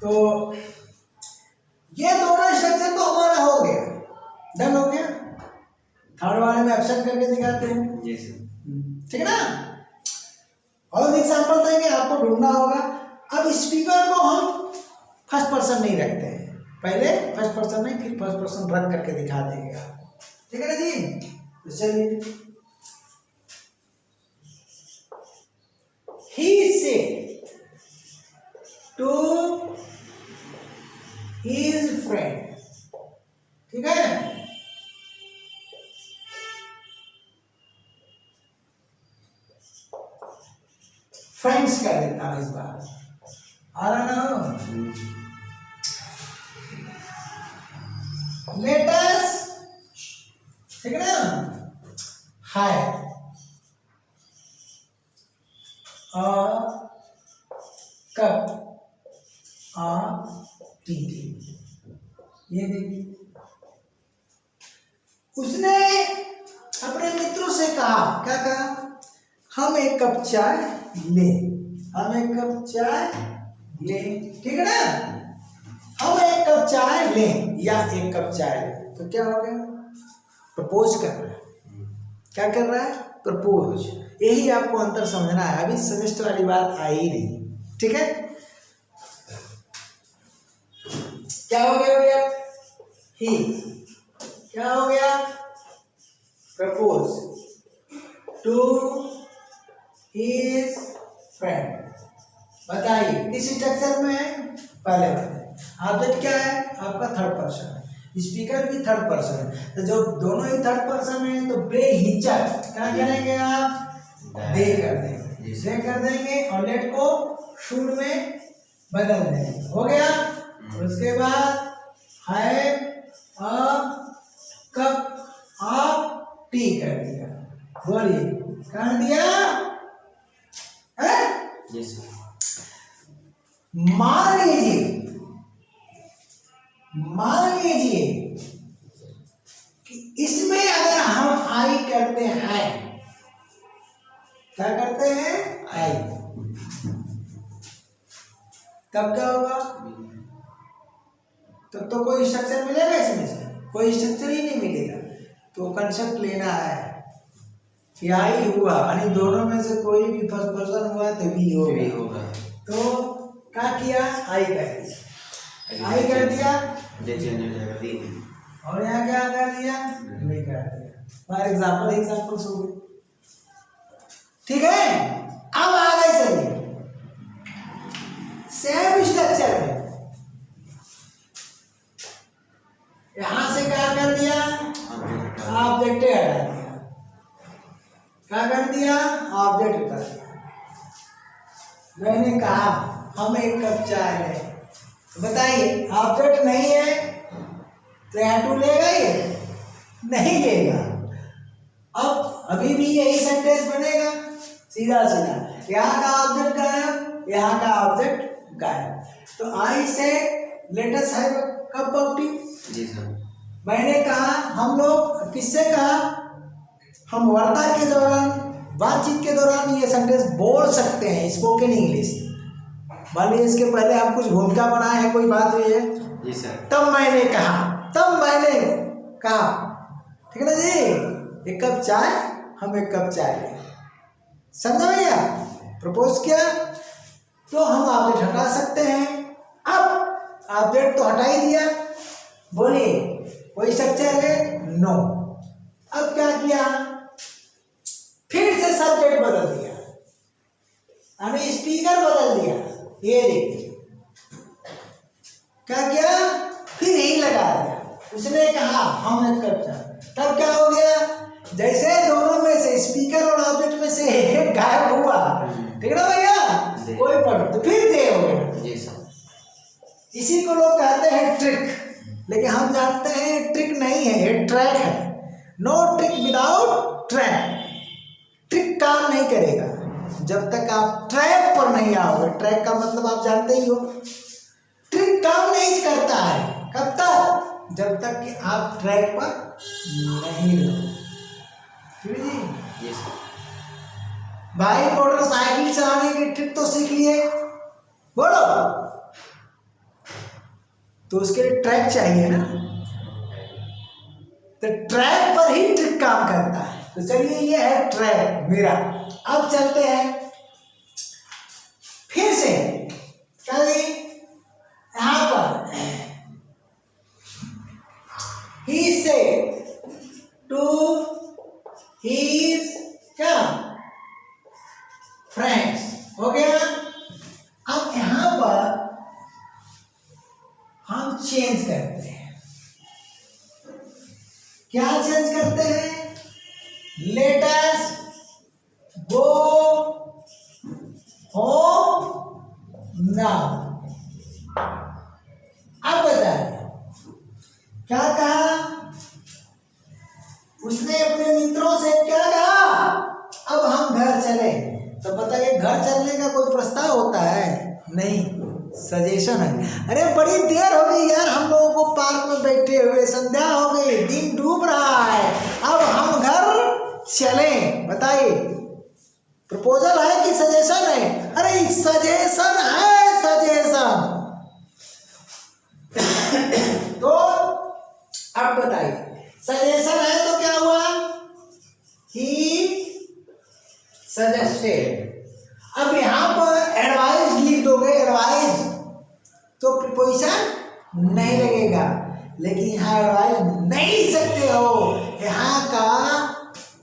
तो ये दोनों स्ट्रक्चर तो हमारा हो गया, डन हो गया। थर्ड वाले में एब्सेंट करके दिखाते हैं, जी सर, ठीक है ना। और एग्जांपल देंगे, आपको ढूंढना होगा। अब स्पीकर को हम फर्स्ट पर्सन नहीं रखते हैं, पहले फर्स्ट पर्सन नहीं फिर फर्स्ट पर्सन रख करके दिखा देंगे आपको, ठीक है ना जी। तो चलिए, he said to his friend, ठीक है, फ्रेंड्स कर देता हूं इस बार, आ रहा ना, लेटस, ठीक है ना, हाय कप टी। ये देखिए, उसने अपने मित्रों से कहा, क्या कहा, हम एक कप चाय लें, हम एक कप चाय लें, ठीक है ना, हम एक कप चाय लें या एक कप चाय लें। तो क्या हो गया, प्रपोज कर रहा है। क्या कर रहा है, प्रपोज। यही आपको अंतर समझना है, अभी सेमेस्टर वाली बात आई ही नहीं, ठीक है। क्या हो गया भैया, ही, क्या हो गया, प्रपोज टू हिज फ्रेंड। बताइए किस स्ट्रक्चर में है, पहले बताइए। ऑब्जेक्ट क्या है आपका, थर्ड पर्सन है, स्पीकर भी थर्ड पर्सन है, तो जो दोनों ही थर्ड पर्सन है तो बेहिचक क्या करेंगे आप, दे कर देंगे, दे कर देंगे और लेट को शुड में बदल देंगे, हो गया। उसके बाद have a cup of T कर दिया, बोलिए कर दिया है। मान लीजिए कि इसमें अगर हम आई करते हैं, क्या करते हैं, आई, तब क्या होगा, तब तो कोई स्ट्रक्चर मिलेगा, इसमें से कोई स्ट्रक्चर ही नहीं मिलेगा। तो कंसेप्ट लेना है कि आई हुआ, यानी दोनों में से कोई भी फर्स्ट पर्सन हुआ तो भी होगा। तो क्या किया, आई कर दिया, आई कर दिया, और यहाँ क्या कर दिया, नहीं कर दिया। फॉर एग्जाम्पल हो गए, ठीक है। अब आ गए चलिए सेम स्ट्रक्चर में, यहां से क्या कर दिया, ऑब्जेक्ट हटा दिया, क्या कर दिया, ऑब्जेक्ट हटा दिया। मैंने कहा हम एक कप चाय लें, तो बताइए ऑब्जेक्ट नहीं है तो यहाँ टू लेगा, ये नहीं लेगा। अब अभी भी यही सेंटेंस बनेगा, सीधा सीधा, यहाँ का ऑब्जेक्ट गायब, यहाँ का ऑब्जेक्ट गायब। तो I say let us have a cup of tea. जी सर। मैंने कहा, हम लोग किससे कहा, हम वार्ता के दौरान, बातचीत के दौरान ये सेंटेंस बोल सकते हैं, स्पोकन इंग्लिश। मान लीजिए इसके पहले हम कुछ भूमिका बनाए हैं, कोई बात हुई है, जी सर, तब मैंने कहा, ठीक है ना जी, एक कप चाय, हम एक कप चाय लें, समझा भैया, प्रपोज किया। तो हम ऑब्जेक्ट हटा सकते हैं। अब ऑब्जेक्ट तो हटा ही दिया, बोलिए कोई स्ट्रक्चर है, नो। अब क्या किया, फिर से सब्जेक्ट बदल दिया, हमें स्पीकर बदल दिया, ये देखिए क्या किया, फिर यही लगा दिया। उसने कहा हम एक कप चाय, तब क्या हो गया, जैसे दोनों में से स्पीकर और ऑब्जेक्ट में से एक गायब हुआ, ठीक है ना भैया, कोई पढ़ तो फिर दे हो गया। इसी को लोग कहते हैं ट्रिक, लेकिन हम जानते हैं ट्रिक नहीं है, ये ट्रैक है। No trick without track. Trick काम नहीं करेगा जब तक आप ट्रैक पर नहीं आओगे। ट्रैक का मतलब आप जानते ही हो, ट्रिक काम नहीं करता है, कब तक, जब तक कि आप ट्रैक पर नहीं रहो। ठीक है जी, भाई मोटरसाइकिल चलाने की ट्रिक तो सीख लिए, बोलो, तो उसके लिए ट्रैक चाहिए ना, तो ट्रैक पर ही ट्रिक काम करता है। तो चलिए ये है ट्रैक मेरा। अब चलते हैं फिर से, चलिए यहां पर he said to his क्या फ्रेंड्स, हो गया। अब यहां पर हम चेंज करते हैं, क्या चेंज करते हैं, let us go home now. अब बताइए क्या कहा, उसने अपने मित्रों से क्या कहा, अब हम घर चले। तो बताइए घर चलने का कोई प्रस्ताव होता है? नहीं, सजेशन है। अरे बड़ी देर हो गई यार हम लोगों को पार्क में बैठे हुए, संध्या हो गई, दिन डूब रहा है, अब हम घर चलें। बताइए प्रपोजल है कि सजेशन है? अरे सजेशन है, सजेशन। तो अब बताइए सजेशन है तो क्या हुआ? He suggested. अब यहाँ पर एडवाइस लिख दोगे, एडवाइस तो प्रीपोजिशन नहीं लगेगा, लेकिन यहाँ एडवाइस नहीं लिख सकते हो। यहाँ का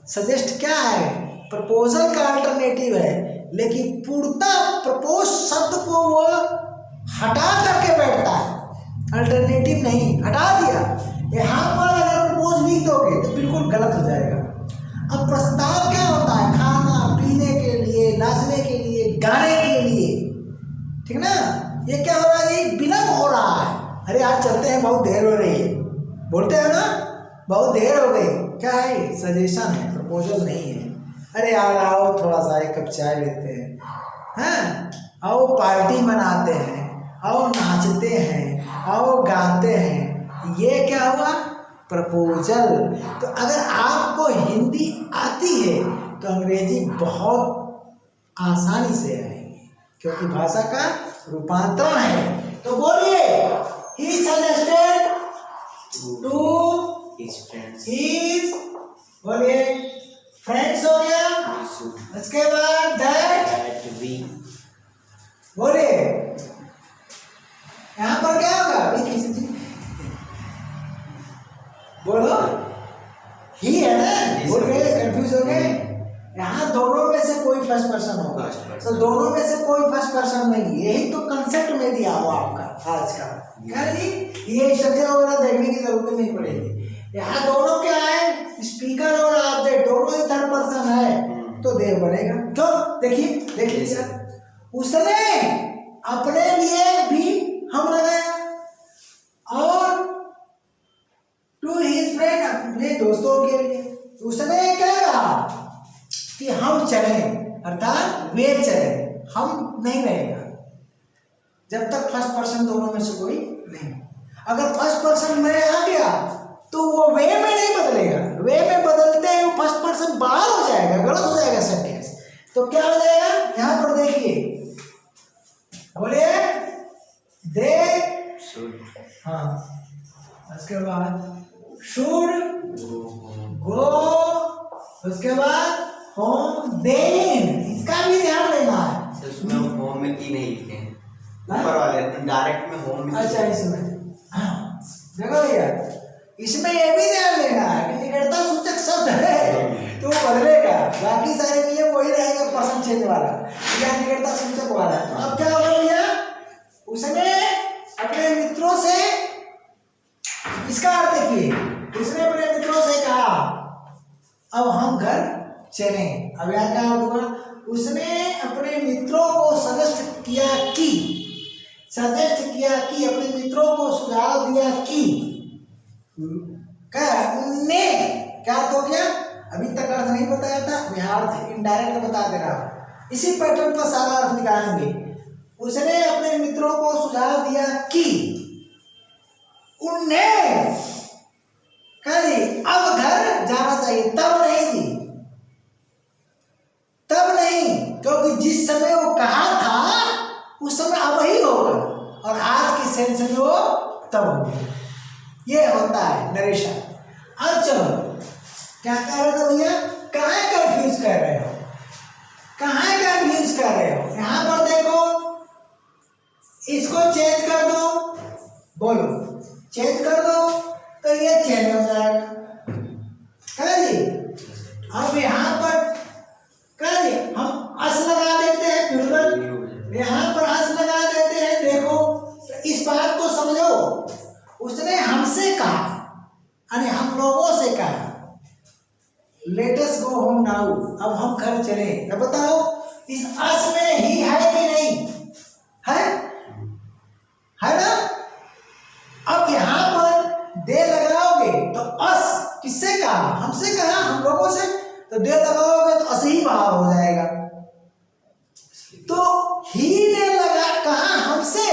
सजेस्ट क्या है? प्रपोजल का अल्टरनेटिव है, लेकिन पूर्णता प्रपोज शब्द को वो हटा करके बैठता है, अल्टरनेटिव नहीं, हटा दिया। यहाँ पर अगर प्रपोज लिख दोगे तो बिल्कुल गलत हो जाएगा। अब प्रस्ताव क्या होता है? खाना पीने के लिए, नाचने के लिए, गाने के लिए, ठीक ना? ये क्या हो रहा है? ये विलम्ब हो रहा है। अरे आज चलते हैं, बहुत देर हो रही है, बोलते हैं ना, बहुत देर हो गई। क्या है? सजेशन है, प्रपोजल नहीं है। अरे यार आओ थोड़ा सा एक कप चाय लेते हैं, हाँ, आओ पार्टी मनाते हैं, आओ नाचते हैं, आओ गाते हैं, ये क्या हुआ? प्रपोजल। तो अगर आपको हिंदी आती है तो अंग्रेजी बहुत आसानी से आएगी, क्योंकि भाषा का रूपांतरण है। तो बोलिए, he suggested to his friends, his, बोलिए फ्रेंड्स हो गया, उसके बाद दैट, that we, बोलिए यहाँ पर क्या होगा? अभी किसी चीज बोलो, ही है ना, बोल गए, कंफ्यूज हो गए। यहाँ दोनों में से कोई फर्स्ट पर्सन होगा, तो दोनों में से कोई फर्स्ट पर्सन नहीं, यही तो कंसेप्ट में दिया हुआ आपका आज का। क्या जी, ये स्ट्रक्चर वगैरह देखने की जरूरत नहीं पड़ेगी। यहाँ दोनों क्या है? स्पीकर और ऑब्जेक्ट दोनों ही थर्ड पर्सन है, तो देव बनेगा। तो देखिए देखिए, उसने अपने लिए भी हम लगाया, और टू हिज फ्रेंड अपने दोस्तों के लिए उसने क्या कहा कि हम चलें, अर्थात वे चलें, हम नहीं रहेगा जब तक फर्स्ट पर्सन दोनों में से कोई नहीं। अगर फर्स्ट पर्सन में आ गया तो वो वे में नहीं बदलेगा, वे में बदलते हैं वो फर्स्ट पर्सन बाहर हो जाएगा, गलत हो जाएगा सेंटेंस। तो क्या हो जाएगा? यहाँ पर देखिए, बोलिए दे, हाँ, उसके बाद शुड गो, उसके बाद होम, देन, इसका भी ध्यान देना है। उसमें होम में की नहीं लिखे हैं, ऊपर वाले डायरेक्ट में होम में। अच्छा इसमें, हाँ देखो भैया, इसमें ये भी ध्यान देना है कि निकटता सूचक शब्द है तो बदलेगा, बाकी सारे नियम वही रहेगा, पर्सन चेंज वाला या निकटता सूचक वाला। तो अब क्या होगा भैया? उसने अपने मित्रों से, इसका अर्थ देखिए, उसने अपने मित्रों से कहा अब हम घर चलें। अब यहाँ क्या होगा? उसने अपने मित्रों को सजेस्ट किया कि, सजेस्ट किया कि, अपने मित्रों को सुझाव दिया कि, क्या ने क्या अर्थ हो गया? अभी तक अर्थ नहीं बताया था, यहाँ अर्थ इनडायरेक्ट बता दे रहा हूँ, इसी पैटर्न पर सारा अर्थ निकालेंगे। उसने अपने मित्रों को सुझाव दिया कि उन्हें क्या जी अब घर जाना चाहिए, तब नहीं जी, तब नहीं, क्योंकि जिस समय वो कहा था उस समय अब ही होगा, और आज की सेंस में वो तब होगा। ये होता है नरेशन। अब चलो क्या कह रहे थे भैया? कहाँ कंफ्यूज कर रहे हो, कहाँ कंफ्यूज कर रहे हो? यहाँ पर देखो, इसको चेंज कर दो, बोलो चेंज कर दो, तो ये चेंज हो जाएगा। क्या जी? अब यहाँ पर क्या जी, हम अस लगा देते हैं, प्लूरल, यहाँ पर अस लगा देते हैं। देखो तो इस बात को समझो, उसने हमसे कहा, यानी हम लोगों से कहा, लेट अस गो होम नाउ, अब हम घर चले। अब बताओ इस अस में ही है कि नहीं है? है ना? अब यहाँ पर दे लगाओगे तो अस किससे कहा? हमसे कहा, हम लोगों से, तो दे लगाओगे तो अस ही बाहर हो जाएगा। ही ने लगा कहा हमसे,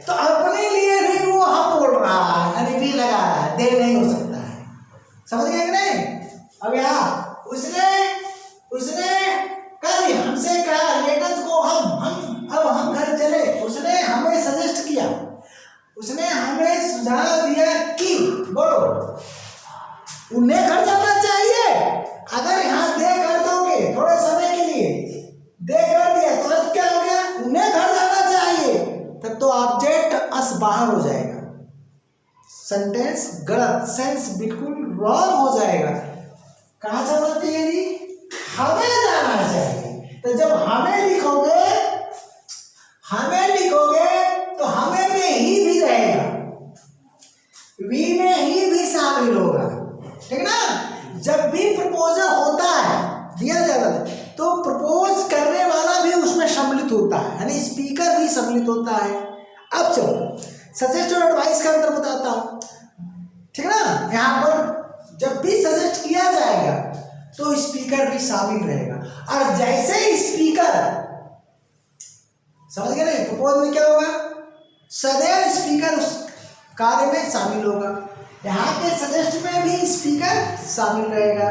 तो अपने लिए भी वो हम बोल रहा है, यानी भी लगा रहा है, दे नहीं हो सकता है। समझ गए कि नहीं? अब यहाँ उसने कह दिया, हमसे कहा लेटस को अब हम घर चले। उसने हमें सजेस्ट किया, उसने हमें सुझाव दिया कि बोलो उन्हें घर जाना चाहिए। अगर यहाँ दे कर दोगे थोड़े समय के लिए, दे कर दिया तो अब क्या हो गया, उन्हें घर जाना चाहिए, तब तो ऑब्जेक्ट अस बाहर हो जाएगा, सेंटेंस गलत, सेंस बिल्कुल रॉन्ग हो जाएगा। कहाँ जाना चाहिए जी? हमें जाना चाहिए। तो जब हमें लिखोगे तो हमें में ही भी रहेगा, वी में ही भी शामिल होगा, ठीक ना? जब भी प्रपोजल होता है, दिया जाता है, तो प्रपोज करने वाला भी उसमें सम्मिलित होता है, यानी स्पीकर भी सम्मिलित होता है। अब चलो सजेस्ट और एडवाइस का अंतर बताता हूँ, ठीक ना? यहाँ पर जब भी सजेस्ट किया जाएगा तो स्पीकर भी शामिल रहेगा, और जैसे ही स्पीकर, समझ गए नहीं, प्रपोज में क्या होगा, सदैव स्पीकर उस कार्य में शामिल होगा। यहाँ के सजेस्ट में भी स्पीकर शामिल रहेगा,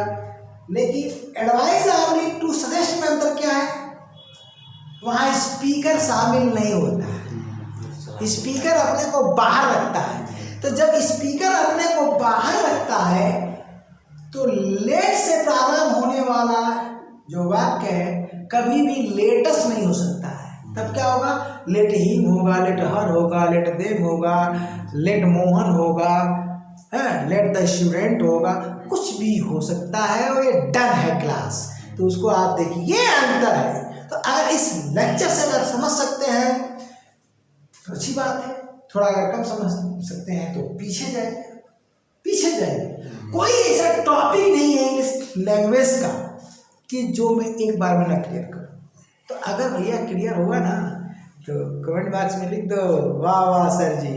लेकिन एडवाइस और नीड टू सजेस्ट में अंतर क्या है, वहाँ स्पीकर शामिल नहीं होता है, स्पीकर अपने को बाहर रखता है। तो जब स्पीकर अपने को बाहर रखता है तो लेट से प्रारंभ होने वाला जो वाक्य है कभी भी लेटस नहीं हो सकता है। तब क्या होगा, लेट हिम होगा, लेट हर होगा, लेट देम होगा, लेट मोहन होगा, लेट द स्टूडेंट होगा, कुछ भी हो सकता है, और ये डन है क्लास। तो उसको आप देखिए, ये अंतर है। तो अगर इस लेक्चर से अगर समझ सकते हैं तो अच्छी बात है, थोड़ा अगर कम समझ सकते हैं तो पीछे जाइए। कोई ऐसा टॉपिक नहीं है इंग्लिश लैंग्वेज का कि जो मैं एक बार में ना क्लियर करूँ। तो अगर भैया क्लियर हुआ ना तो कमेंट बॉक्स में लिख दो वाह वाह सर जी,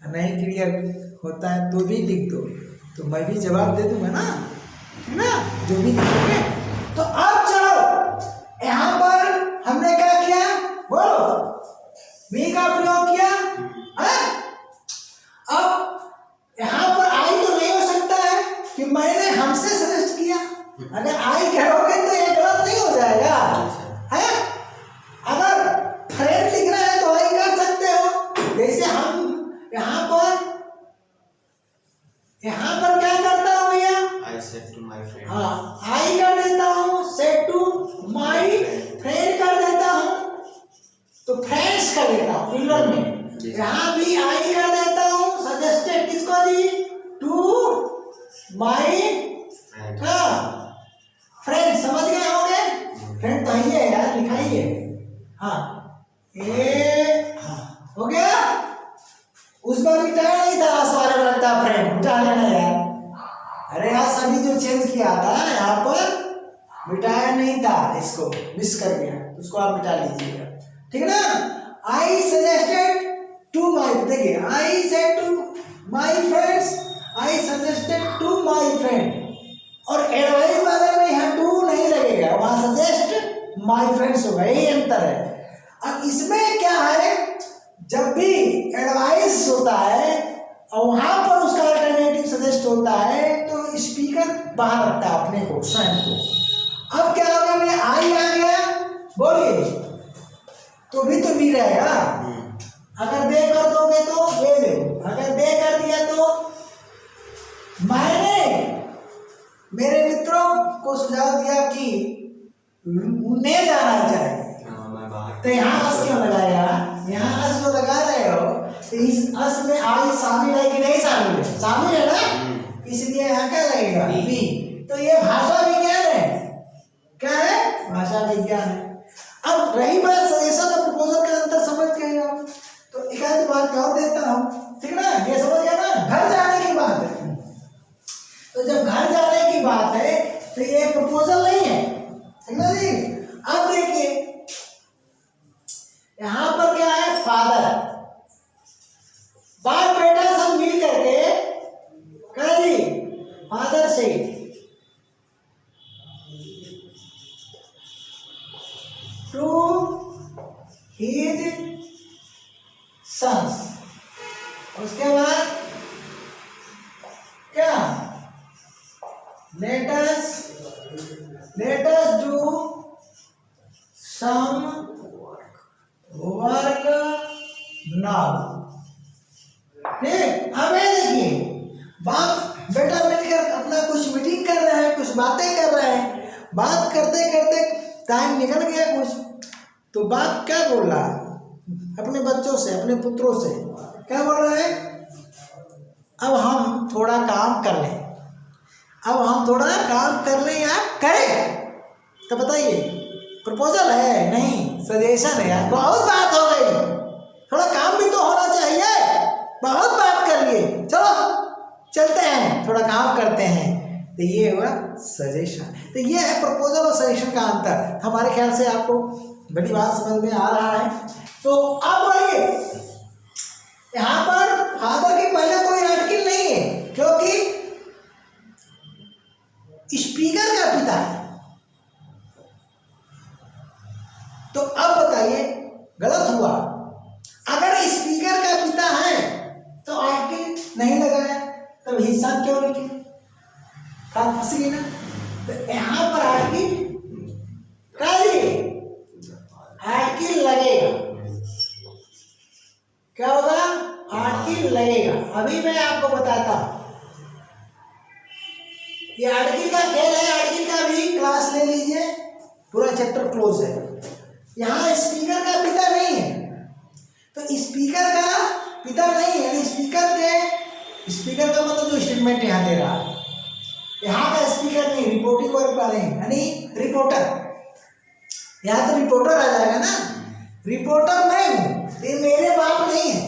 नहीं क्लियर होता है तो भी लिख दो, तो मैं भी जवाब दे दूंगा ना, है ना, जो भी लिखोगे। तो अब चलो यहाँ पर हमने क्या किया, बोलो, भी का प्रयोग किया है। अब यहाँ पर आई तो नहीं हो सकता है कि मैंने हमसे सजेस्ट किया, अगर आई कहोगे तो ये गलत नहीं हो जाएगा, है? अगर फ्रेंड लिख रहा है तो आई कर सकते हो, जैसे हम यहाँ पर क्या करता हूँ भैया, I said to my friend, हाँ आई कर देता हूँ, सेड टू माई फ्रेंड कर देता हूँ, तो फ्रेंड्स कर देता हूँ प्लूरल में। यहाँ भी आई कर देता हूँ, सजेस्टेड किसको दी, टू माई फ्रेंड। समझ गए होंगे, फ्रेंड तो ही है यार, लिखाइए, हाँ हो गया। उस बार मिटाया नहीं था, सारे में लगता है फ्रेंड, मिटा लेना यार। अरे यार सभी जो चेंज किया था यहाँ पर मिटाया नहीं था, इसको मिस कर गया, उसको आप मिटा लीजिएगा, ठीक है ना। आई सजेस्टेड टू माई, देखिए I said to my friends, I suggested to my friend, और एडवाइस वाले में यहाँ टू नहीं लगेगा, वहाँ सजेस्ट माई फ्रेंड्स होगा, यही अंतर है। अब इसमें क्या है, जब भी एडवाइस होता है और वहाँ पर उसका अल्टरनेटिव सजेस्ट होता है तो स्पीकर बाहर रखता है अपने को, स्वयं को। अब क्या होगा, मैं आई आ गया, बोलिए, तो भी तो भी रहेगा। अगर दे कर दोगे तो दे दो, अगर दे कर दिया तो मैंने मेरे मित्रों को सुझाव दिया कि उन्हें जाना चाहिए, तो यहाँ अस क्यों लगाया, यहाँ अस जो लगा रहे हो तो इस अस में आई शामिल है कि नहीं शामिल है, शामिल है ना, इसलिए यहाँ क्या लगेगा, बी। तो ये भाषा विज्ञान है, क्या है, भाषा विज्ञान है। अब रही बात सजेशन और प्रपोजल का अंतर समझ गए आप, तो एक आध बात और देता हूँ, ठीक ना, ये समझ गया ना। घर जाने की बात है, तो जब घर जाने की बात है तो ये प्रपोजल नहीं है, ठीक ना जी। अब देखिए यहाँ पर क्या है, फादर, बाप बेटा सब मिल करके कह दी, फादर से टू his sons। उसके बाद क्या, let us do some work now। ठीक, अब ये देखिए बाप बेटा मिलकर अपना कुछ मीटिंग कर रहे हैं, कुछ बातें कर रहे हैं, बात करते करते टाइम निकल गया कुछ, तो बाप क्या बोल रहा है अपने बच्चों से, अपने पुत्रों से, क्या बोल रहा है, अब हम थोड़ा काम कर लें, अब हम थोड़ा काम कर लें या करें। तो बताइए प्रपोजल है नहीं, सजेशन है यार, बहुत बात हो गई, थोड़ा काम भी तो होना चाहिए, बहुत बात कर लिए, चलो चलते हैं थोड़ा काम करते हैं। तो ये हुआ सजेशन। तो ये है प्रपोजल और सजेशन का अंतर। हमारे ख्याल से आपको बड़ी बात समझ में आ रहा है। तो अब बढ़िए, यहाँ पर फादर के पहले कोई आर्टिकल नहीं है, क्योंकि स्पीकर का पिता है। तो अब बताइए गलत हुआ, अगर स्पीकर का पिता है तो आर्टिकल नहीं लगाया, तब हिस्सा क्यों लिखे, बात फंस गई ना। तो यहाँ पर आर्टिकल लगेगा, क्या होगा, आर्टिकल लगेगा। अभी मैं आपको बताता हूं, ये आर्टिकल का खेल है, आर्टिकल का भी क्लास ले लीजिए, पूरा चैप्टर क्लोज है। यहाँ स्पीकर का पिता नहीं है, तो स्पीकर का पिता नहीं है, स्पीकर का मतलब जो स्टेटमेंट यहाँ दे रहा है, यहाँ का स्पीकर नहीं, रिपोर्टिंग वर्क का नहीं, यानी रिपोर्टर। यहाँ तो रिपोर्टर आ जाएगा ना, रिपोर्टर मैं हूँ, ये मेरे बाप नहीं है,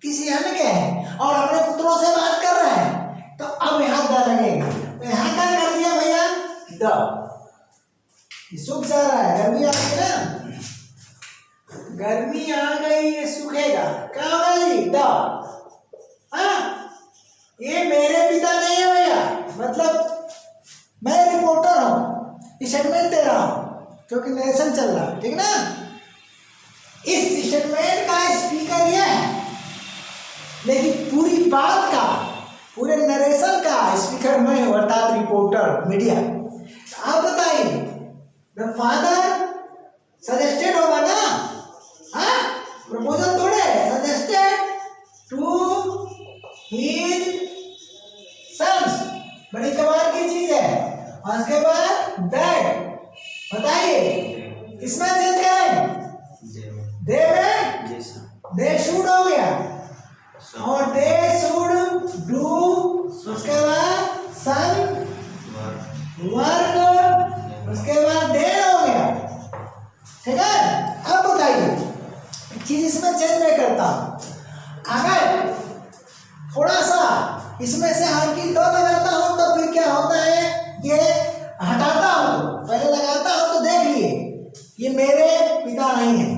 किसी अन्य के हैं, और अपने पुत्रों से बात कर रहे हैं। तो अब यहाँ द लगेगा, तो यहाँ क्या कर दिया भैया, द। सूख जा रहा है, गर्मी आ गई ना, गर्मी आ गई, ये सूखेगा, क्या होगा जी, द। हाँ, ये मेरे पिता नहीं है भैया, मतलब मैं रिपोर्टर हूँ, स्टेटमेंट दे रहा हूँ, क्योंकि नरेशन चल रहा है, ठीक ना। इस स्टेटमेंट का स्पीकर ये है, लेकिन पूरी बात का, पूरे नरेशन का स्पीकर मैं हूं, अर्थात रिपोर्टर, मीडिया। आप बताइए, द फादर सजेस्टेड होगा ना, हाँ, प्रपोजल थोड़े, सजेस्टेड टू हिज सन्स, बड़ी कमाल की चीज है। और उसके बाद दैट, बताइए किसमें चेंज करें, दे में, दे शुड हो गया, और दे शुड डू, उसके बाद सन वर्क, उसके बाद दे हो गया, ठीक है। अब बताइए चीज इसमें चेंज मैं करता हूं, अगर थोड़ा सा इसमें से हर चीज दो लगाता हूं तो फिर क्या होता है, ये हटाता हूं, पहले लगाता हूं तो देख लिए ये मेरे पिता नहीं है,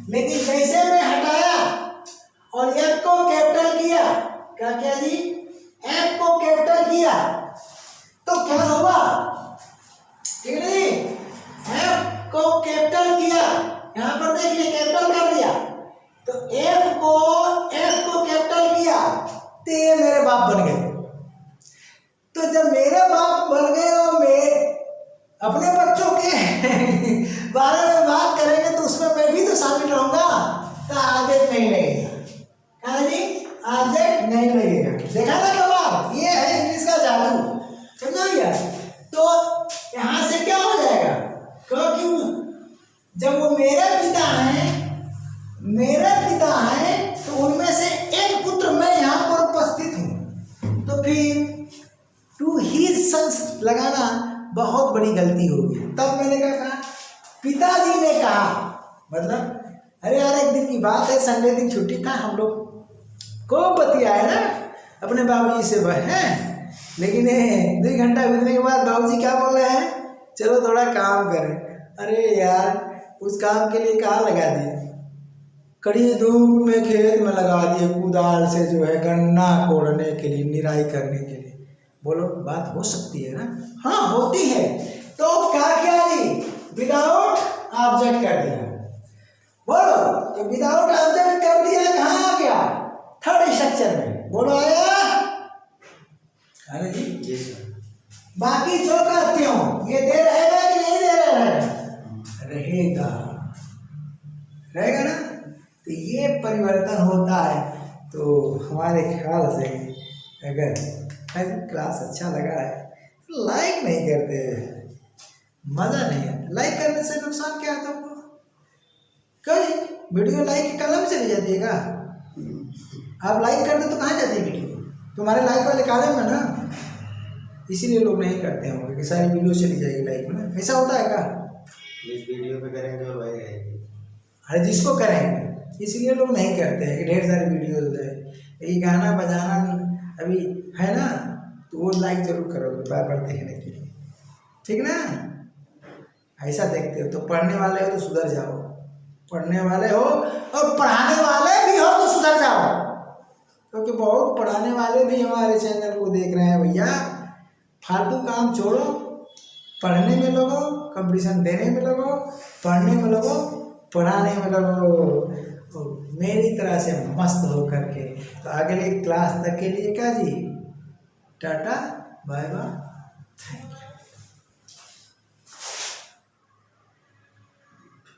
लेकिन जैसे मैं हटाया और एफ को कैपिटल किया, क्या किया जी, एफ को कैपिटल किया, तो क्या हुआ, ठीक है, एफ को कैपिटल किया, यहां पर देखिए कैपिटल कर दिया, तो एफ को कैपिटल किया, तो ये मेरे बाप बन गए। तो जब मेरे बाप बन गए और मैं अपने बच्चों के बारे में बात करेंगे तो उसमें मैं भी तो शामिल रहूंगा, तो ऑब्जेक्ट नहीं लगेगा, क्या जी, ऑब्जेक्ट नहीं लगेगा। देखा ना कमाल, ये है इंग्लिश का जादू, समझा भैया। तो यहाँ से क्या हो जाएगा, क्योंकि जब वो मेरे पिता हैं तो उनमें से एक पुत्र मैं यहाँ पर उपस्थित हूँ, तो फिर टू हिज सन्स लगाना बहुत बड़ी गलती होगी। तब मैंने क्या कहा, पिताजी ने कहा, मतलब अरे यार एक दिन की बात है, संडे दिन छुट्टी था, हम लोग को बतियाए ना अपने बाबूजी से हैं, लेकिन 2 घंटा बीतने के बाद बाबूजी क्या बोल रहे हैं, चलो थोड़ा काम करें। अरे यार उस काम के लिए कहाँ लगा दिए, कड़ी धूप में खेत में लगा दिए, कुदाल से जो है गन्ना कोड़ने के लिए, निराई करने के लिए। बोलो बात हो सकती है ना, हाँ होती है। तो क्या किया जी, विदाउट ऑब्जेक्ट कर दिया। बोलो तो विदाउट ऑब्जेक्ट कर दिया, कहाँ आ गया, थर्ड स्ट्रक्चर में। बोलो आया? अरे जी जी सर। बाकी जो करते हो ये दे रहेगा कि नहीं दे रहेगा? रहेगा, रहेगा ना। तो ये परिवर्तन होता है। तो हमारे ख्याल से अगर क्लास अच्छा लगा है तो लाइक नहीं करते, मज़ा नहीं आता। लाइक करने से नुकसान क्या है तुमको? कल वीडियो लाइक कलम चली जाती है क्या? आप लाइक कर दो तो कहाँ जाती है वीडियो? तुम्हारे लाइक वाले कॉलम में ना, इसीलिए लोग नहीं करते होंगे कि सारी वीडियो चली जाएगी लाइक में ना। ऐसा होता है क्या? इस वीडियो पे करेंगे और वही रहेगी। अरे जिसको करेंगे, इसलिए लोग नहीं करते हैं कि ढेर सारी वीडियोज है। ये गाना बजाना अभी है ना, तो वो लाइक जरूर करोगे बार बार देखने के लिए, ठीक ना? ऐसा देखते हो तो पढ़ने वाले हो तो सुधर जाओ, पढ़ने वाले हो और पढ़ाने वाले भी हो तो सुधर जाओ, क्योंकि बहुत पढ़ाने वाले भी हमारे चैनल को देख रहे हैं। भैया फालतू काम छोड़ो, पढ़ने में लगो, कंपटीशन देने में लगो, पढ़ने में लगो, पढ़ाने में लगो, तो मेरी तरह से मस्त हो करके। तो अगले क्लास तक के लिए क्या जी, ta-ta bye bye, thank you.